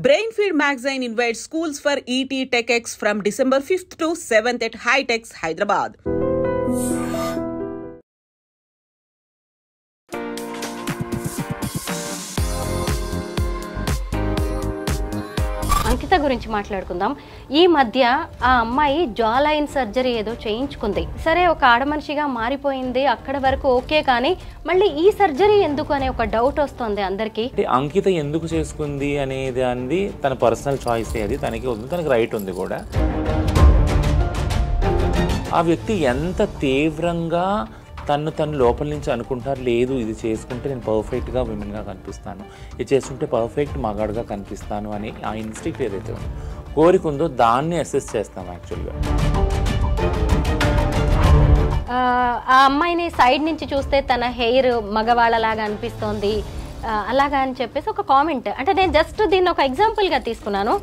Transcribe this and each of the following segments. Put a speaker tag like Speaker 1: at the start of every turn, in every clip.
Speaker 1: Brainfeed magazine invites schools for ET TechX from December 5th to 7th at Hi-Techs, Hyderabad.
Speaker 2: అంకిత గురించి మాట్లాడుకుందాం. ఈ మధ్య ఆ అమ్మాయి జా లైన్ సర్జరీ ఏదో చేయించుకుంది. సరే, ఒక ఆడమనిషిగా మారిపోయింది, అక్కడ వరకు ఓకే. కానీ మళ్ళీ ఈ సర్జరీ ఎందుకు అనే ఒక డౌట్ వస్తుంది అందరికి.
Speaker 3: అంకిత ఎందుకు చేసుకుంది అనేది అంది తన పర్సనల్ చాయిస్, అది తనకి ఉంది, తనకి రైట్ ఉంది కూడా. ఆ వ్యక్తి ఎంత తీవ్రంగా తను లోపల నుంచి అనుకుంటారు, లేదు ఇది చేసుకుంటే నేను పర్ఫెక్ట్గా విమెన్గా కనిపిస్తాను, ఇది చేసుకుంటే పర్ఫెక్ట్ మగాడుగా కనిపిస్తాను అని ఆ ఇన్స్టింక్ట్ ఏదైతే కోరిక ఉందో దాన్ని అసెస్ చేస్తాం యాక్చువల్గా.
Speaker 2: ఆ అమ్మాయిని సైడ్ నుంచి చూస్తే తన హెయిర్ మగవాళ్ళలాగా అనిపిస్తోంది అలాగా అని చెప్పేసి ఒక కామెంట్. అంటే నేను జస్ట్ దీన్ని ఒక ఎగ్జాంపుల్గా తీసుకున్నాను.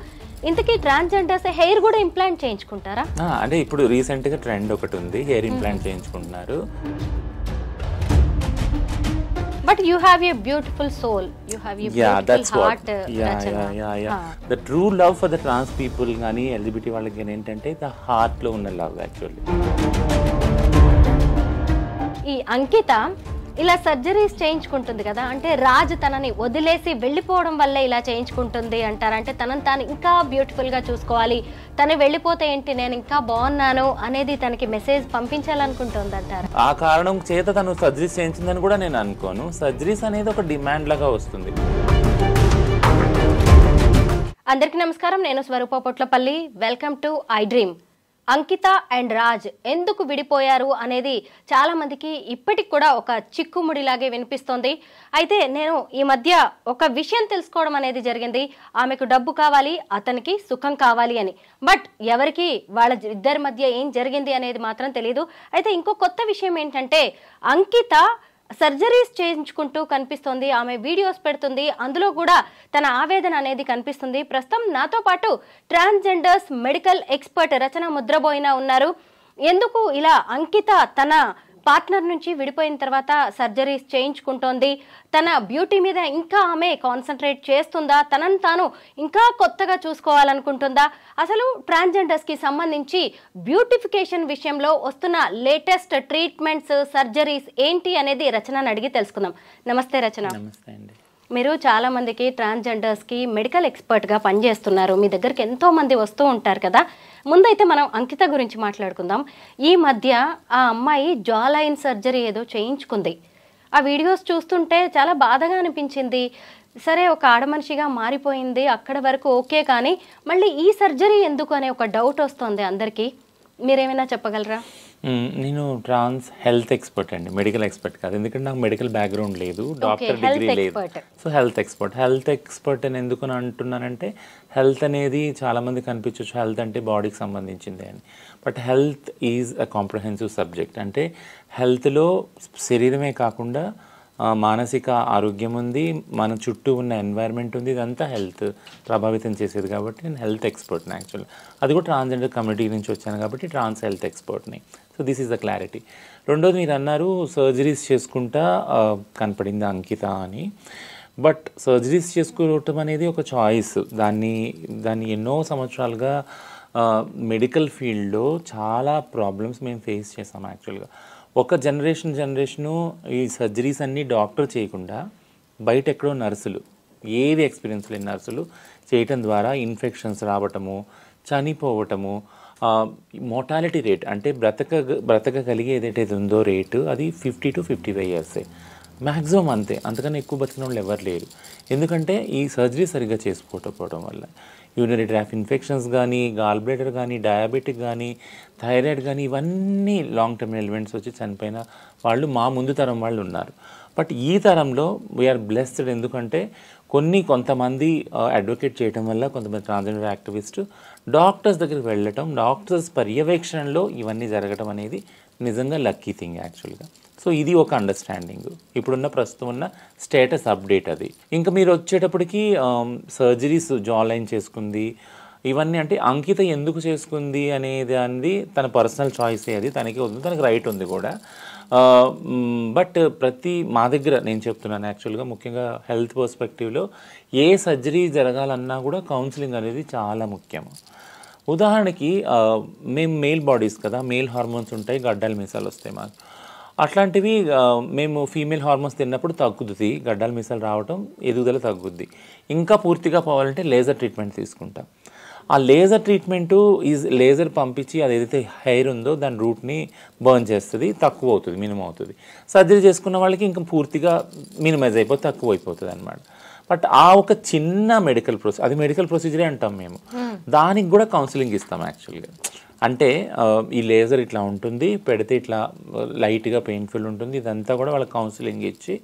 Speaker 2: ఇంతకీ ట్రాన్స్జెండర్స్ హెయిర్ కూడా ఇంప్లాంట్ చేయించుకుంటారా?
Speaker 3: అంటే ఇప్పుడు రీసెంట్గా ట్రెండ్ ఒకటి ఉంది, హెయిర్ ఇంప్లాంట్ చేయించుకుంటున్నారు.
Speaker 2: But you have a beautiful soul. You have a beautiful heart.
Speaker 3: The true love for the trans people గానీ LGBT వాళ్ళకి ఏంటంటే the heart లో ఉన్న లవ్ యాక్చువల్లీ.
Speaker 2: ఈ అంకిత ఇలా సర్జరీస్ చేయించుకుంటుంది కదా, అంటే రాజు తనని వదిలేసి వెళ్ళిపోవడం వల్లే ఇలా చేయించుకుంటుంది అంటారు. అంటే తనని తాను ఇంకా బ్యూటిఫుల్గా చూసుకోవాలి, తను వెళ్ళిపోతే ఏంటి నేను ఇంకా బాగున్నాను అనేది తనకి మెసేజ్ పంపించాలనుకుంటుంది అంటారు.
Speaker 3: ఆ కారణం చేత తను సర్జరీస్ చేయించిందని కూడా నేను అనుకోను. సర్జరీస్ అనేది ఒక డిమాండ్ లాగా వస్తుంది.
Speaker 2: అందరికీ నమస్కారం, నేను Swaroopa Potlapalli. Welcome to I dream. Ankita and Raj ఎందుకు విడిపోయారు అనేది చాలా మందికి ఇప్పటికి కూడా ఒక చిక్కుముడిలాగే వినిపిస్తోంది. అయితే నేను ఈ మధ్య ఒక విషయం తెలుసుకోవడం అనేది జరిగింది. ఆమెకు డబ్బు కావాలి, అతనికి సుఖం కావాలి అని. బట్ ఎవరికి వాళ్ళ ఇద్దరి మధ్య ఏం జరిగింది అనేది మాత్రం తెలియదు. అయితే ఇంకో కొత్త విషయం ఏంటంటే అంకిత సర్జరీస్ చేయించుకుంటూ కనిపిస్తుంది, ఆమె వీడియోస్ పెడుతుంది, అందులో కూడా తన ఆవేదన అనేది కనిపిస్తుంది. ప్రస్తుతం నాతో పాటు ట్రాన్స్జెండర్స్ మెడికల్ ఎక్స్పర్ట్ రచన ముద్రబోయిన ఉన్నారు. ఎందుకు ఇలా అంకిత తన పార్ట్నర్ నుంచి విడిపోయిన తర్వాత సర్జరీస్ చేయించుకుంటోంది, తన బ్యూటీ మీద ఇంకా ఆమె కాన్సన్ట్రేట్ చేస్తుందా, తనను తాను ఇంకా కొత్తగా చూసుకోవాలనుకుంటుందా, అసలు ట్రాన్స్జెండర్స్కి సంబంధించి బ్యూటిఫికేషన్ విషయంలో వస్తున్న లేటెస్ట్ ట్రీట్మెంట్స్ సర్జరీస్ ఏంటి అనేది రచనను అడిగి తెలుసుకుందాం. నమస్తే రచన.
Speaker 3: నమస్తే అండి.
Speaker 2: మీరు చాలా మందికి ట్రాన్స్జెండర్స్కి మెడికల్ ఎక్స్పర్ట్గా పనిచేస్తున్నారు, మీ దగ్గరికి ఎంతో మంది వస్తూ ఉంటారు కదా. ముందైతే మనం అంకిత గురించి మాట్లాడుకుందాం. ఈ మధ్య ఆ అమ్మాయి జా లైన్ సర్జరీ ఏదో చేయించుకుంది. ఆ వీడియోస్ చూస్తుంటే చాలా బాధగా అనిపించింది. సరే, ఒక ఆడమనిషిగా మారిపోయింది, అక్కడ వరకు ఓకే. కానీ మళ్ళీ ఈ సర్జరీ ఎందుకు అనే ఒక డౌట్ వస్తుంది అందరికీ. మీరేమైనా చెప్పగలరా?
Speaker 3: నేను ట్రాన్స్ హెల్త్ ఎక్స్పర్ట్ అండి, మెడికల్ ఎక్స్పర్ట్ కాదు. ఎందుకంటే నాకు మెడికల్ బ్యాక్గ్రౌండ్ లేదు, డాక్టర్ డిగ్రీ లేదు. సో హెల్త్ ఎక్స్పర్ట్ అని ఎందుకు అంటున్నానంటే, హెల్త్ అనేది చాలామంది కనిపించవచ్చు హెల్త్ అంటే బాడీకి సంబంధించింది అని. But health is a comprehensive subject. అంటే హెల్త్లో శరీరమే కాకుండా మానసిక ఆరోగ్యం ఉంది, మన చుట్టూ ఉన్న ఎన్వైర్న్మెంట్ ఉంది, ఇదంతా హెల్త్ ప్రభావితం చేసేది. కాబట్టి నేను హెల్త్ ఎక్స్పర్ట్ని యాక్చువల్. అది కూడా ట్రాన్స్జెండర్ కమ్యూనిటీ నుంచి వచ్చాను కాబట్టి ట్రాన్స్ హెల్త్ ఎక్స్పర్ట్ని. So this is the clarity. రెండోది, మీరు అన్నారు సర్జరీస్ చేసుకుంటా కనపడింది అంకిత అని. బట్ సర్జరీస్ చేసుకోవటం అనేది ఒక చాయిస్. దాన్ని ఎన్నో సంవత్సరాలుగా మెడికల్ ఫీల్డ్లో చాలా ప్రాబ్లమ్స్ మేము ఫేస్ చేసాం యాక్చువల్గా. ఒక జనరేషను ఈ సర్జరీస్ అన్నీ డాక్టర్ చేయకుండా బయట ఎక్కడో నర్సులు, ఏది ఎక్స్పీరియన్స్ లేని నర్సులు చేయటం ద్వారా ఇన్ఫెక్షన్స్ రావటము, చనిపోవటము, మోర్టాలిటీ రేట్ అంటే బ్రతకగలిగే ఏదైతే ఉందో రేటు అది 50 to 55 years మ్యాక్సిమం. అంతే, అంతకన్నా ఎక్కువ బతికిన వాళ్ళు ఎవరు లేరు. ఎందుకంటే ఈ సర్జరీ సరిగ్గా చేసుకోకపోవడం వల్ల యూరినరీ ట్రాక్ట్ ఇన్ఫెక్షన్స్ కానీ, గాల్ బ్లాడర్ కానీ, డయాబెటిక్ కానీ, థైరాయిడ్ కానీ, ఇవన్నీ లాంగ్ టర్మ్ ఎలిమెంట్స్ వచ్చి చనిపోయిన వాళ్ళు మా ముందు తరం వాళ్ళు ఉన్నారు. బట్ ఈ తరంలో వీఆర్ బ్లెస్డ్. ఎందుకంటే కొంతమంది అడ్వకేట్ చేయడం వల్ల, కొంతమంది ట్రాన్స్జెండర్ యాక్టివిస్ట్ డాక్టర్స్ దగ్గరికి వెళ్ళటం, డాక్టర్స్ పర్యవేక్షణలో ఇవన్నీ జరగడం అనేది నిజంగా లక్కీ థింగ్ యాక్చువల్గా. సో ఇది ఒక అండర్స్టాండింగ్, ఇప్పుడున్న ప్రస్తుతం ఉన్న స్టేటస్ అప్డేట్ అది. ఇంకా మీరు వచ్చేటప్పటికి సర్జరీస్ జా లైన్ చేసుకుంది, ఇవన్నీ అంటే అంకిత ఎందుకు చేసుకుంది అనేది తన పర్సనల్ చాయిసే, అది తనకి ఉంది, తనకి రైట్ ఉంది కూడా. బట్ మా దగ్గర నేను చెప్తున్నాను యాక్చువల్గా ముఖ్యంగా హెల్త్ పర్స్పెక్టివ్లో ఏ సర్జరీ జరగాలన్నా కూడా కౌన్సిలింగ్ అనేది చాలా ముఖ్యం. ఉదాహరణకి మేము మేల్ బాడీస్ కదా, మేల్ హార్మోన్స్ ఉంటాయి, గడ్డాలు మీసాలు వస్తాయి మాకు. అట్లాంటివి మేము ఫీమేల్ హార్మోన్స్ తిన్నప్పుడు తగ్గుతుంది, గడ్డాలు మీసాలు రావటం, ఎదుగుదల తగ్గుద్ది. ఇంకా పూర్తిగా పోవాలంటే లేజర్ ట్రీట్మెంట్ తీసుకుంటాం. ఆ లేజర్ ట్రీట్మెంటు లేజర్ పంపించి అది ఏదైతే హెయిర్ ఉందో దాని రూట్ని బర్న్ చేస్తుంది, తక్కువ అవుతుంది, మినిమం అవుతుంది. సర్జరీ చేసుకున్న వాళ్ళకి ఇంకా పూర్తిగా మినిమైజ్ అయిపోతుంది, తక్కువ అయిపోతుంది అనమాట. బట్ ఆ ఒక చిన్న మెడికల్ ప్రొసీజర్, అది మెడికల్ ప్రొసీజరే అంటాం మేము, దానికి కూడా కౌన్సిలింగ్ ఇస్తాం యాక్చువల్గా. అంటే ఈ లేజర్ ఇట్లా ఉంటుంది, పెడితే ఇట్లా లైట్గా పెయిన్ఫుల్ ఉంటుంది, ఇదంతా కూడా వాళ్ళకి కౌన్సిలింగ్ ఇచ్చి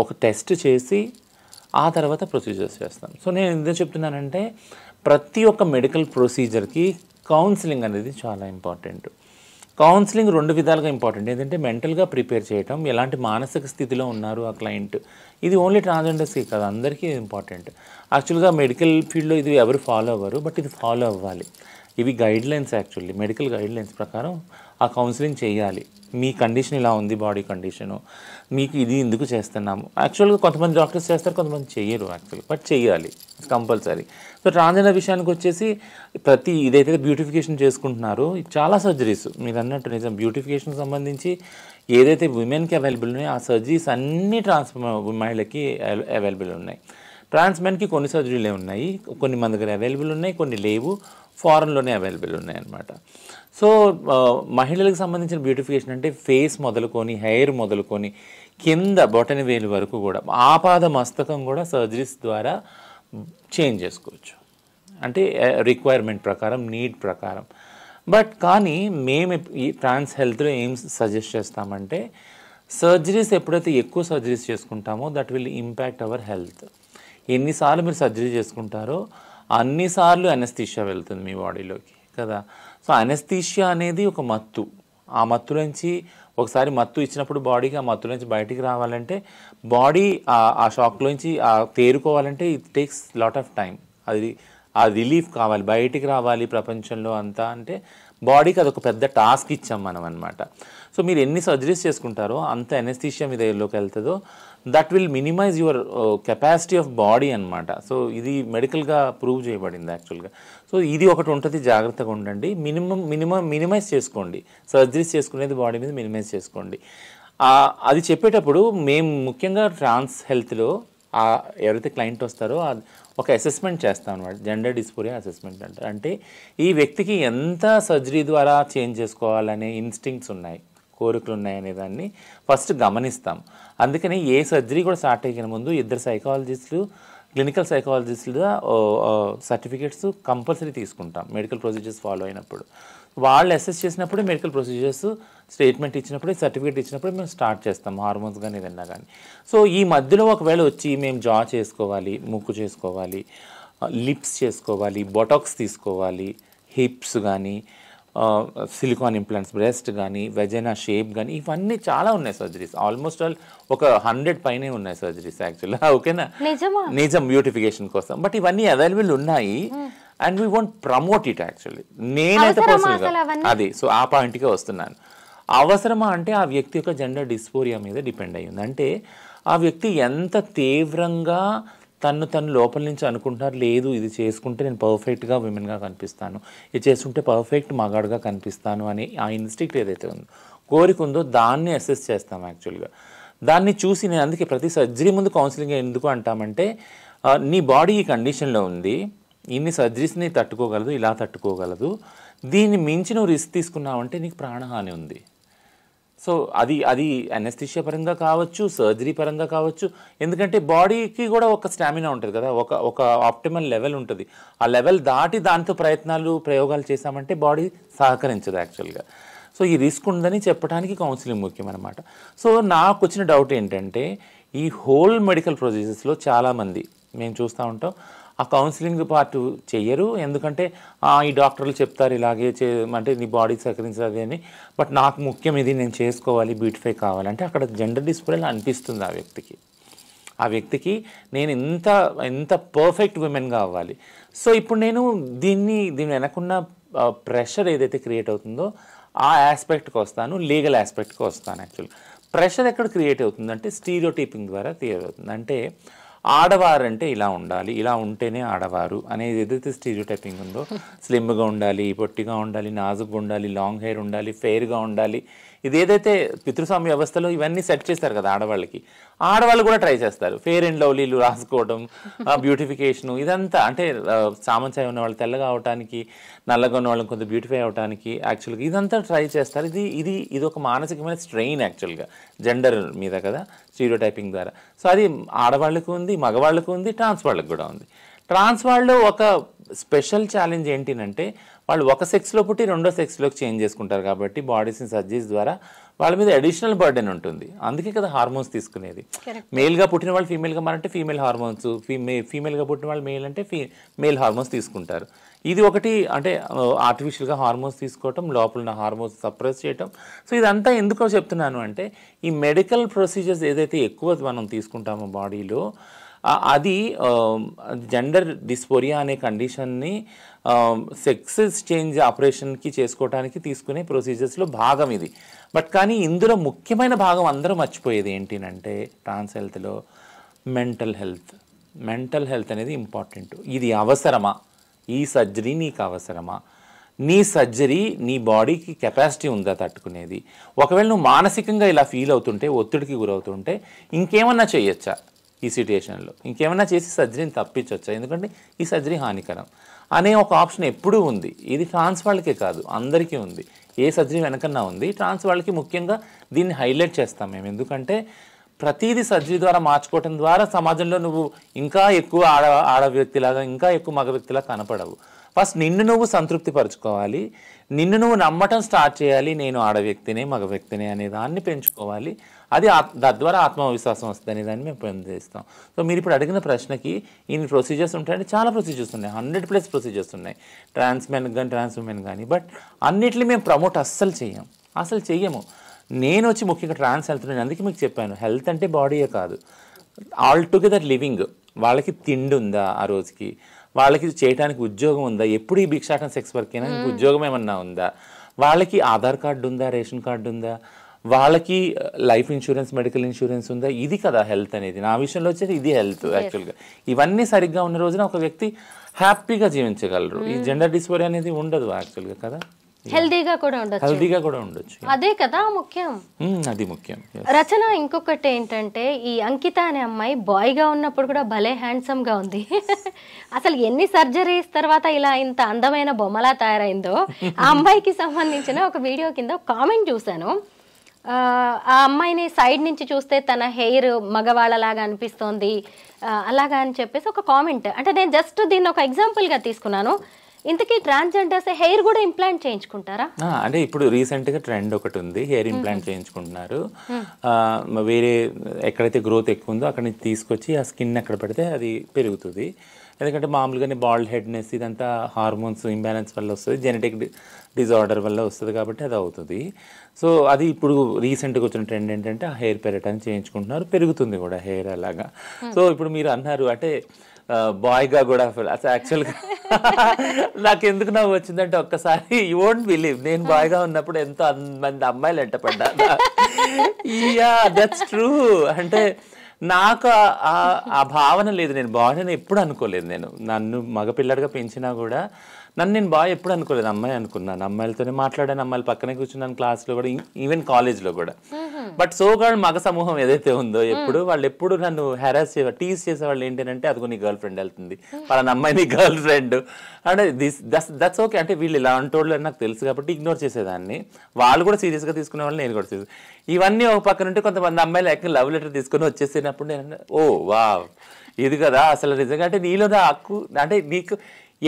Speaker 3: ఒక టెస్ట్ చేసి ఆ తర్వాత ప్రొసీజర్స్ చేస్తాం. సో నేను ఎందుకు చెప్తున్నానంటే ప్రతి ఒక్క మెడికల్ ప్రొసీజర్కి కౌన్సిలింగ్ అనేది చాలా ఇంపార్టెంట్. కౌన్సిలింగ్ 2 విధాలుగా ఇంపార్టెంట్. ఏంటంటే మెంటల్గా ప్రిపేర్ చేయటం, ఎలాంటి మానసిక స్థితిలో ఉన్నారు ఆ క్లయింట్. ఇది ఓన్లీ ట్రాన్స్జెండర్స్కి కాదు, అందరికీ ఇంపార్టెంట్. యాక్చువల్గా మెడికల్ ఫీల్డ్లో ఇది ఎవరు ఫాలో అవ్వరు, బట్ ఇది ఫాలో అవ్వాలి. ఇవి గైడ్లైన్స్, యాక్చువల్లీ మెడికల్ గైడ్లైన్స్ ప్రకారం ఆ కౌన్సిలింగ్ చేయాలి. మీ కండిషన్ ఇలా ఉంది, బాడీ కండిషను, మీకు ఇది ఎందుకు చేస్తున్నాము. యాక్చువల్గా కొంతమంది డాక్టర్స్ చేస్తారు, కొంతమంది చేయరు యాక్చువల్లీ, బట్ చేయాలి, కంపల్సరీ. సో ట్రాన్స్జెండర్ విషయానికి వచ్చేసి ఇదైతే బ్యూటిఫికేషన్ చేసుకుంటున్నారో చాలా సర్జరీస్ మీరు అన్నట్టు నిజం. బ్యూటిఫికేషన్ సంబంధించి ఏదైతే విమెన్కి అవైలబుల్ ఉన్నాయో ఆ సర్జరీస్ అన్నీ మహిళకి అవైలబుల్ ఉన్నాయి. ట్రాన్స్ మెన్కి కొన్ని సర్జరీలే ఉన్నాయి, కొన్ని మన దగ్గర అవైలబుల్ ఉన్నాయి, కొన్ని లేవు, ఫారెన్లోనే అవైలబుల్ ఉన్నాయి అన్నమాట. సో మహిళలకు సంబంధించిన బ్యూటిఫికేషన్ అంటే ఫేస్ మొదలుకొని, హెయిర్ మొదలుకొని, కింద బొటన వేలు వరకు కూడా, ఆపాద మస్తకం కూడా సర్జరీస్ ద్వారా చేంజ్ చేసుకోవచ్చు, అంటే రిక్వైర్మెంట్ ప్రకారం, నీడ్ ప్రకారం. బట్ కానీ మేము ఈ ట్రాన్స్ హెల్త్లో ఏం సజెస్ట్ చేస్తామంటే సర్జరీస్ ఎప్పుడైతే ఎక్కువ సర్జరీస్ చేసుకుంటామో that will impact our health. ఎన్నిసార్లు మీరు సర్జరీ చేసుకుంటారో అన్నిసార్లు అనెస్థీషియా వెళ్తుంది మీ బాడీలోకి కదా. సో అనెస్థీషియా అనేది ఒక మత్తు. ఆ మత్తులోంచి ఒకసారి మత్తు ఇచ్చినప్పుడు బాడీకి ఆ మత్తులోంచి బయటికి రావాలంటే, బాడీ ఆ షాక్లోంచి తేరుకోవాలంటే it takes lot of time. ఆ రిలీఫ్ కావాలి, బయటికి రావాలి ప్రపంచంలో అంతా, అంటే బాడీకి అదొక పెద్ద టాస్క్ ఇచ్చాం మనం అనమాట. సో మీరు ఎన్ని సర్జరీస్ చేసుకుంటారో అంత అనెస్థీషియా మీ దగ్గరలోకి వెళ్తుందో that will minimise your capacity of body అనమాట. సో ఇది మెడికల్గా ప్రూవ్ చేయబడింది యాక్చువల్గా. సో ఇది ఒకటి ఉంటుంది, జాగ్రత్తగా ఉండండి. మినిమైజ్ చేసుకోండి, సర్జరీస్ చేసుకునేది బాడీ మీద మినిమైజ్ చేసుకోండి. అది చెప్పేటప్పుడు మేము ముఖ్యంగా ట్రాన్స్ హెల్త్లో ఎవరైతే క్లయింట్ వస్తారో ఒక అసెస్మెంట్ చేస్తాం అనమాట, జెండర్ డిస్ఫోరియా అసెస్మెంట్ అంటారు. అంటే ఈ వ్యక్తికి ఎంత సర్జరీ ద్వారా చేంజ్ చేసుకోవాలనే ఇన్స్టింక్ట్స్ ఉన్నాయి, కోరికలు ఉన్నాయనే దాన్ని ఫస్ట్ గమనిస్తాం. అందుకని ఏ సర్జరీ కూడా స్టార్ట్ అయిన ముందు 2 సైకాలజిస్టులు, క్లినికల్ సైకాలజిస్టులు సర్టిఫికేట్స్ కంపల్సరీ తీసుకుంటాం మెడికల్ ప్రొసీజర్స్ ఫాలో అయినప్పుడు. వాళ్ళు అసెస్ చేసినప్పుడు మెడికల్ ప్రొసీజర్స్ స్టేట్మెంట్ ఇచ్చినప్పుడు, సర్టిఫికేట్ ఇచ్చినప్పుడు మేము స్టార్ట్ చేస్తాం, హార్మోన్స్ కానీ ఏదన్నా కానీ. సో ఈ మధ్యలో ఒకవేళ వచ్చి మేము జా చేసుకోవాలి, ముక్కు చేసుకోవాలి, లిప్స్ చేసుకోవాలి, బొటాక్స్ తీసుకోవాలి, హిప్స్ కానీ, సిలికాన్ ఇంప్లాంట్స్, బ్రెస్ట్ కానీ, వెజైనా షేప్ కానీ, ఇవన్నీ చాలా ఉన్నాయి సర్జరీస్. ఆల్మోస్ట్ ఆల్ ఒక 100 పైనే ఉన్నాయి సర్జరీస్ యాక్చువల్గా. ఓకేనా, నిజం బ్యూటిఫికేషన్ కోసం. బట్ ఇవన్నీ అవైలబుల్ ఉన్నాయి and we want promote it actually. నేనైతే పర్సనల్గా అది సో ఆ పాయింట్కే వస్తున్నాను. అవసరమా అంటే ఆ వ్యక్తి యొక్క జెండర్ డిస్ఫోరియా మీద డిపెండ్ అయ్యింది. అంటే ఆ వ్యక్తి ఎంత తీవ్రంగా తను లోపల నుంచి అనుకుంటున్నారు, లేదు ఇది చేసుకుంటే నేను పర్ఫెక్ట్గా విమెన్గా కనిపిస్తాను, ఇది చేసుకుంటే పర్ఫెక్ట్ మగాడుగా కనిపిస్తాను అని ఆ ఇన్స్టింక్ట్ ఏదైతే ఉందో, కోరిక ఉందో దాన్ని అసెస్ చేస్తాం యాక్చువల్గా. దాన్ని చూసి నేను అందుకే ప్రతి సర్జరీ ముందు కౌన్సిలింగ్ ఎందుకు అంటామంటే, నీ బాడీ ఈ కండిషన్లో ఉంది, ఇన్ని సర్జరీస్ని తట్టుకోగలదు, ఇలా తట్టుకోగలదు, దీన్ని మించి నువ్వు రిస్క్ తీసుకున్నావంటే నీకు ప్రాణహాని ఉంది. సో అది అనెస్థీషియా పరంగా కావచ్చు, సర్జరీ పరంగా కావచ్చు. ఎందుకంటే బాడీకి కూడా ఒక స్టామినా ఉంటుంది కదా, ఒక ఆప్టిమల్ లెవెల్ ఉంటుంది. ఆ లెవెల్ దాటి దాంతో ప్రయోగాలు చేశామంటే బాడీ సహకరించదు యాక్చువల్గా. సో ఈ రిస్క్ ఉందని చెప్పడానికి కౌన్సిలింగ్ ముఖ్యం అనమాట. సో నాకు వచ్చిన డౌట్ ఏంటంటే, ఈ హోల్ మెడికల్ ప్రొసీజర్స్లో చాలామంది మేము చూస్తూ ఉంటాం ఆ కౌన్సిలింగ్ పార్ట్ చెయ్యరు. ఎందుకంటే ఈ డాక్టర్లు చెప్తారు ఇలాగే అంటే నీ బాడీ సహకరించదు అని, బట్ నాకు ముఖ్యం ఇది, నేను చేసుకోవాలి, బ్యూటిఫై కావాలంటే అక్కడ జెండర్ డిస్ఫోరియా అనిపిస్తుంది ఆ వ్యక్తికి. ఆ వ్యక్తికి నేను ఎంత పర్ఫెక్ట్ విమెన్గా అవ్వాలి. సో ఇప్పుడు నేను దీని వెనకున్న ప్రెషర్ ఏదైతే క్రియేట్ అవుతుందో ఆ ఆస్పెక్ట్కి వస్తాను, లీగల్ ఆస్పెక్ట్కి వస్తాను. యాక్చువల్గా ప్రెషర్ ఎక్కడ క్రియేట్ అవుతుందంటే స్టీరియోటైపింగ్ ద్వారా క్రియేట్ అవుతుంది. అంటే ఆడవారంటే ఇలా ఉండాలి, ఇలా ఉంటేనే ఆడవారు అనేది ఏదైతే స్టీరియోటైపింగ్ ఉందో, స్లిమ్గా ఉండాలి, పొట్టిగా ఉండాలి, నాజుగ్గా ఉండాలి, లాంగ్ హెయిర్ ఉండాలి, ఫెయిర్గా ఉండాలి, ఇది ఏదైతే పితృస్వామ్య వ్యవస్థలో ఇవన్నీ సెట్ చేస్తారు కదా ఆడవాళ్ళకి, ఆడవాళ్ళు కూడా ట్రై చేస్తారు. ఫెయిర్ అండ్ లవ్లీలు రాసుకోవడం, బ్యూటిఫికేషను, ఇదంతా అంటే సామంచాయ ఉన్న వాళ్ళు తెల్లగా అవడానికి, నల్లగా ఉన్న వాళ్ళని కొంత బ్యూటిఫై అవడానికి యాక్చువల్గా ఇదంతా ట్రై చేస్తారు. ఇది ఒక మానసికమైన స్ట్రెయిన్ యాక్చువల్గా జెండర్ మీద కదా, స్టీరియోటైపింగ్ ద్వారా. సో అది ఆడవాళ్ళకు ఉంది, మగవాళ్ళకు ఉంది, ట్రాన్స్ వాళ్ళకు కూడా ఉంది. ట్రాన్స్ వాళ్ళు ఒక స్పెషల్ ఛాలెంజ్ ఏంటినంటే వాళ్ళు ఒక సెక్స్లో పుట్టి రెండో సెక్స్లోకి చేంజ్ చేసుకుంటారు కాబట్టి బాడీస్ని సర్జరీస్ ద్వారా వాళ్ళ మీద అడిషనల్ బర్డెన్ ఉంటుంది. అందుకే కదా హార్మోన్స్ తీసుకునేది. మేల్గా పుట్టిన వాళ్ళు ఫీమేల్గా మారంటే ఫీమేల్ హార్మోన్స్, ఫీమేల్గా పుట్టిన వాళ్ళు మేల్ అంటే మేల్ హార్మోన్స్ తీసుకుంటారు. ఇది ఒకటి అంటే ఆర్టిఫిషియల్గా హార్మోన్స్ తీసుకోవటం, లోపల ఉన్న హార్మోన్స్ సప్రెస్ చేయటం. సో ఇదంతా ఎందుకో చెప్తున్నాను అంటే ఈ మెడికల్ ప్రొసీజర్స్ ఏదైతే ఎక్కువ మనం తీసుకుంటామో బాడీలో అది జెండర్ డిస్పోరియా అనే కండిషన్ని సెక్సెస్ చేంజ్ ఆపరేషన్కి చేసుకోవడానికి తీసుకునే ప్రొసీజర్స్లో భాగం ఇది. బట్ కానీ ఇందులో ముఖ్యమైన భాగం అందరూ మర్చిపోయేది ఏంటినంటే ట్రాన్స్ హెల్త్లో మెంటల్ హెల్త్ అనేది ఇంపార్టెంట్. ఇది అవసరమా? ఈ సర్జరీ నీకు అవసరమా? నీ సర్జరీ నీ బాడీకి కెపాసిటీ ఉందా తట్టుకునేది? ఒకవేళ నువ్వు మానసికంగా ఇలా ఫీల్ అవుతుంటే, ఒత్తిడికి గురవుతుంటే ఇంకేమన్నా చేయొచ్చా? ఈ సిట్యుయేషన్లో ఇంకేమైనా చేసి సర్జరీని తప్పించవచ్చా? ఎందుకంటే ఈ సర్జరీ హానికరం అనే ఒక ఆప్షన్ ఎప్పుడూ ఉంది. ఇది ట్రాన్స్ వాళ్ళకే కాదు, అందరికీ ఉంది. ఏ సర్జరీ వెనకన్నా ఉంది. ట్రాన్స్ వాళ్ళకి ముఖ్యంగా దీన్ని హైలైట్ చేస్తాం మేము. ఎందుకంటే ప్రతిదీ సర్జరీ ద్వారా మార్చుకోవటం ద్వారా సమాజంలో నువ్వు ఇంకా ఎక్కువ ఆడ వ్యక్తిలాగా, ఇంకా ఎక్కువ మగ వ్యక్తిలా కనపడవు. ఫస్ట్ నిన్ను నువ్వు సంతృప్తి పరుచుకోవాలి, నిన్ను నువ్వు నమ్మటం స్టార్ట్ చేయాలి. నేను ఆడ వ్యక్తినే, మగ వ్యక్తినే అనే దాన్ని పెంచుకోవాలి. అది తద్వారా ఆత్మవిశ్వాసం వస్తుంది అనే దాన్ని మేము పనిచేస్తాం. సో మీరు ఇప్పుడు అడిగిన ప్రశ్నకి ఇన్ని ప్రొసీజర్స్ ఉంటాయంటే చాలా ప్రొసీజర్స్ ఉన్నాయి, 100+ ప్రొసీజర్స్ ఉన్నాయి ట్రాన్స్ మెన్ కానీ ట్రాన్స్ ఉమెన్ కానీ. బట్ అన్నిటిని మేము ప్రమోట్ అస్సలు చెయ్యము. నేను వచ్చి ముఖ్యంగా ట్రాన్స్ హెల్త్, నేను అందుకే మీకు చెప్పాను, హెల్త్ అంటే బాడీయే కాదు, ఆల్ టుగెదర్ లివింగ్. వాళ్ళకి తిండి ఉందా ఆ రోజుకి, వాళ్ళకి చేయడానికి ఉద్యోగం ఉందా, ఎప్పుడు ఈ భిక్షాటన సెక్స్ వర్క్ అయినా ఉద్యోగం ఏమన్నా ఉందా, వాళ్ళకి ఆధార్ కార్డు ఉందా, రేషన్ కార్డు ఉందా, వాళ్ళకి లైఫ్ ఇన్సూరెన్స్, మెడికల్ ఇన్సూరెన్స్ ఉందా? ఇది కదా హెల్త్ అనేది. నా విషయంలో వచ్చేది ఇది హెల్త్ యాక్చువల్గా. ఇవన్నీ సరిగ్గా ఉన్న రోజున ఒక వ్యక్తి హ్యాపీగా జీవించగలరు. ఈ జెండర్ డిస్ఫోరియా అనేది ఉండదు యాక్చువల్గా కదా,
Speaker 2: హెల్దీగా కూడా ఉండొచ్చు. అదే కదా ముఖ్యం,
Speaker 3: అది ముఖ్యం.
Speaker 2: రచన ఇంకొకటి ఏంటంటే ఈ అంకిత అనే అమ్మాయి బాయ్ గా ఉన్నప్పుడు కూడా భలే హ్యాండ్సమ్ గా ఉంది. అసలు ఎన్ని సర్జరీస్ తర్వాత ఇలా ఇంత అందమైన బొమ్మలా తయారైందో. ఆ అమ్మాయికి సంబంధించిన ఒక వీడియో కింద కామెంట్ చూశాను. ఆ అమ్మాయిని సైడ్ నుంచి చూస్తే తన హెయిర్ మగవాళ్ళలాగా అనిపిస్తోంది అలాగా అని చెప్పేసి ఒక కామెంట్. అంటే నేను జస్ట్ దీన్ని ఒక ఎగ్జాంపుల్గా తీసుకున్నాను. ఇంతకీ ట్రాన్స్జెండర్స్ హెయిర్ కూడా ఇంప్లాంట్ చేయించుకుంటారా?
Speaker 3: అంటే ఇప్పుడు రీసెంట్గా ట్రెండ్ ఒకటి ఉంది, హెయిర్ ఇంప్లాంట్ చేయించుకుంటున్నారు. వేరే ఎక్కడైతే గ్రోత్ ఎక్కువ ఉందో అక్కడ నుంచి తీసుకొచ్చి ఆ స్కిన్ ఎక్కడ పెడితే అది పెరుగుతుంది. ఎందుకంటే మామూలుగానే బాల్డ్ హెడ్నెస్ ఇదంతా హార్మోన్స్ ఇంబ్యాలెన్స్ వల్ల వస్తుంది, జెనెటిక్ డిజార్డర్ వల్ల వస్తుంది కాబట్టి అది అవుతుంది. సో అది ఇప్పుడు రీసెంట్గా వచ్చిన ట్రెండ్ ఏంటంటే ఆ హెయిర్ పెరగటానికి చేయించుకుంటున్నారు, పెరుగుతుంది కూడా హెయిర్ అలాగా. సో ఇప్పుడు మీరు అన్నారు అంటే బాయ్గా కూడా అసలు యాక్చువల్గా నాకు ఎందుకు నవ్వు వచ్చిందంటే ఒక్కసారి యూ వోంట్ బిలీవ్, నేను బాయ్గా ఉన్నప్పుడు ఎంతో మంది అమ్మాయిలు ఎంటపడ్డా. Yeah that's true. అంటే నాకు ఆ భావన లేదు, నేను బాయ్ అని ఎప్పుడు అనుకోలేదు. నన్ను మగపిల్లడిగా పెంచినా కూడా నన్ను నేను బాయ్ ఎప్పుడు అనుకోలేదు, అమ్మాయి అనుకున్నాను. అమ్మాయిలతోనే మాట్లాడాను, అమ్మాయిలు పక్కనే కూర్చున్నాను క్లాస్లో కూడా, ఈవెన్ కాలేజ్లో కూడా. బట్ సోకాల్డ్ మగ సమూహం ఏదైతే ఉందో ఎప్పుడు వాళ్ళు ఎప్పుడు నన్ను హెరాస్ టీజ్ చేసేవాళ్ళు ఏంటంటే అదిగో నీ గర్ల్ ఫ్రెండ్ వెళ్తుంది, వాళ్ళ అమ్మాయి నీ గర్ల్ ఫ్రెండ్ అంటే దట్స్ ఓకే. అంటే వీళ్ళు ఇలా అంటోళ్ళు అని నాకు తెలుసు కాబట్టి ఇగ్నోర్ చేసేదాన్ని. వాళ్ళు కూడా సీరియస్గా తీసుకునే వాళ్ళు, నేను కూడా చేసేది. ఇవన్నీ ఒక పక్కన ఉంటే కొంతమంది అమ్మాయిలు ఎక్కడ లవ్ లెటర్ తీసుకొని వచ్చేసినప్పుడు నేను ఓ వా ఇది కదా అసలు నిజంగా అంటే నీలో నా హక్కు అంటే నీకు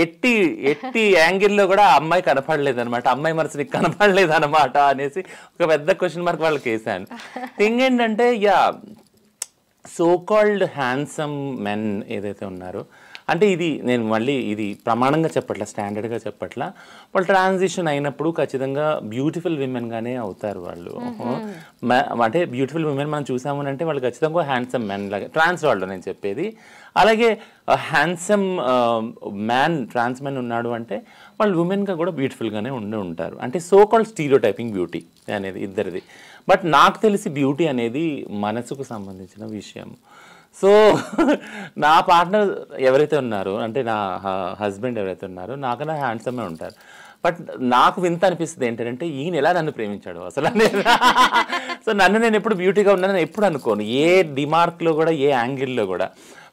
Speaker 3: ఎట్టి యాంగిల్లో కూడా ఆ అమ్మాయి కనపడలేదు అనమాట, అమ్మాయి మనసు నీకు కనపడలేదు అనమాట అనేసి ఒక పెద్ద క్వశ్చన్ మార్క్ వాళ్ళకి వేసాను. థింగ్ ఏంటంటే yeah so called handsome men ఏదైతే ఉన్నారో అంటే ఇది నేను మళ్ళీ ఇది ప్రమాణంగా చెప్పట్లా, స్టాండర్డ్గా చెప్పట్లా. వాళ్ళు ట్రాన్సిషన్ అయినప్పుడు ఖచ్చితంగా బ్యూటిఫుల్ విమెన్గానే అవుతారు వాళ్ళు. అంటే బ్యూటిఫుల్ విమెన్ మనం చూసాము అంటే వాళ్ళు ఖచ్చితంగా హ్యాండ్సమ్ మ్యాన్ లాగా, ట్రాన్స్ వాళ్ళు నేను చెప్పేది. అలాగే హ్యాండ్సమ్ మ్యాన్, ట్రాన్స్ మ్యాన్ ఉన్నాడు అంటే వాళ్ళు ఉమెన్గా కూడా బ్యూటిఫుల్గానే ఉంటారు. అంటే సో కాల్డ్ స్టీరియోటైపింగ్ బ్యూటీ అనేది ఇద్దరిది. బట్ నాకు తెలిసి బ్యూటీ అనేది మనసుకు సంబంధించిన విషయం. సో నా పార్ట్నర్ ఎవరైతే ఉన్నారో, అంటే నా హస్బెండ్ ఎవరైతే ఉన్నారో నాకన్నా హ్యాండ్సమే ఉంటారు. బట్ నాకు వింత అనిపిస్తుంది ఏంటంటే ఈయన ఎలా నన్ను ప్రేమించాడు అసలు అనేది. సో నన్ను నేను ఎప్పుడు బ్యూటీగా ఉన్నానని ఎప్పుడు అనుకోను, ఏ డిమార్క్లో కూడా, ఏ యాంగిల్లో కూడా.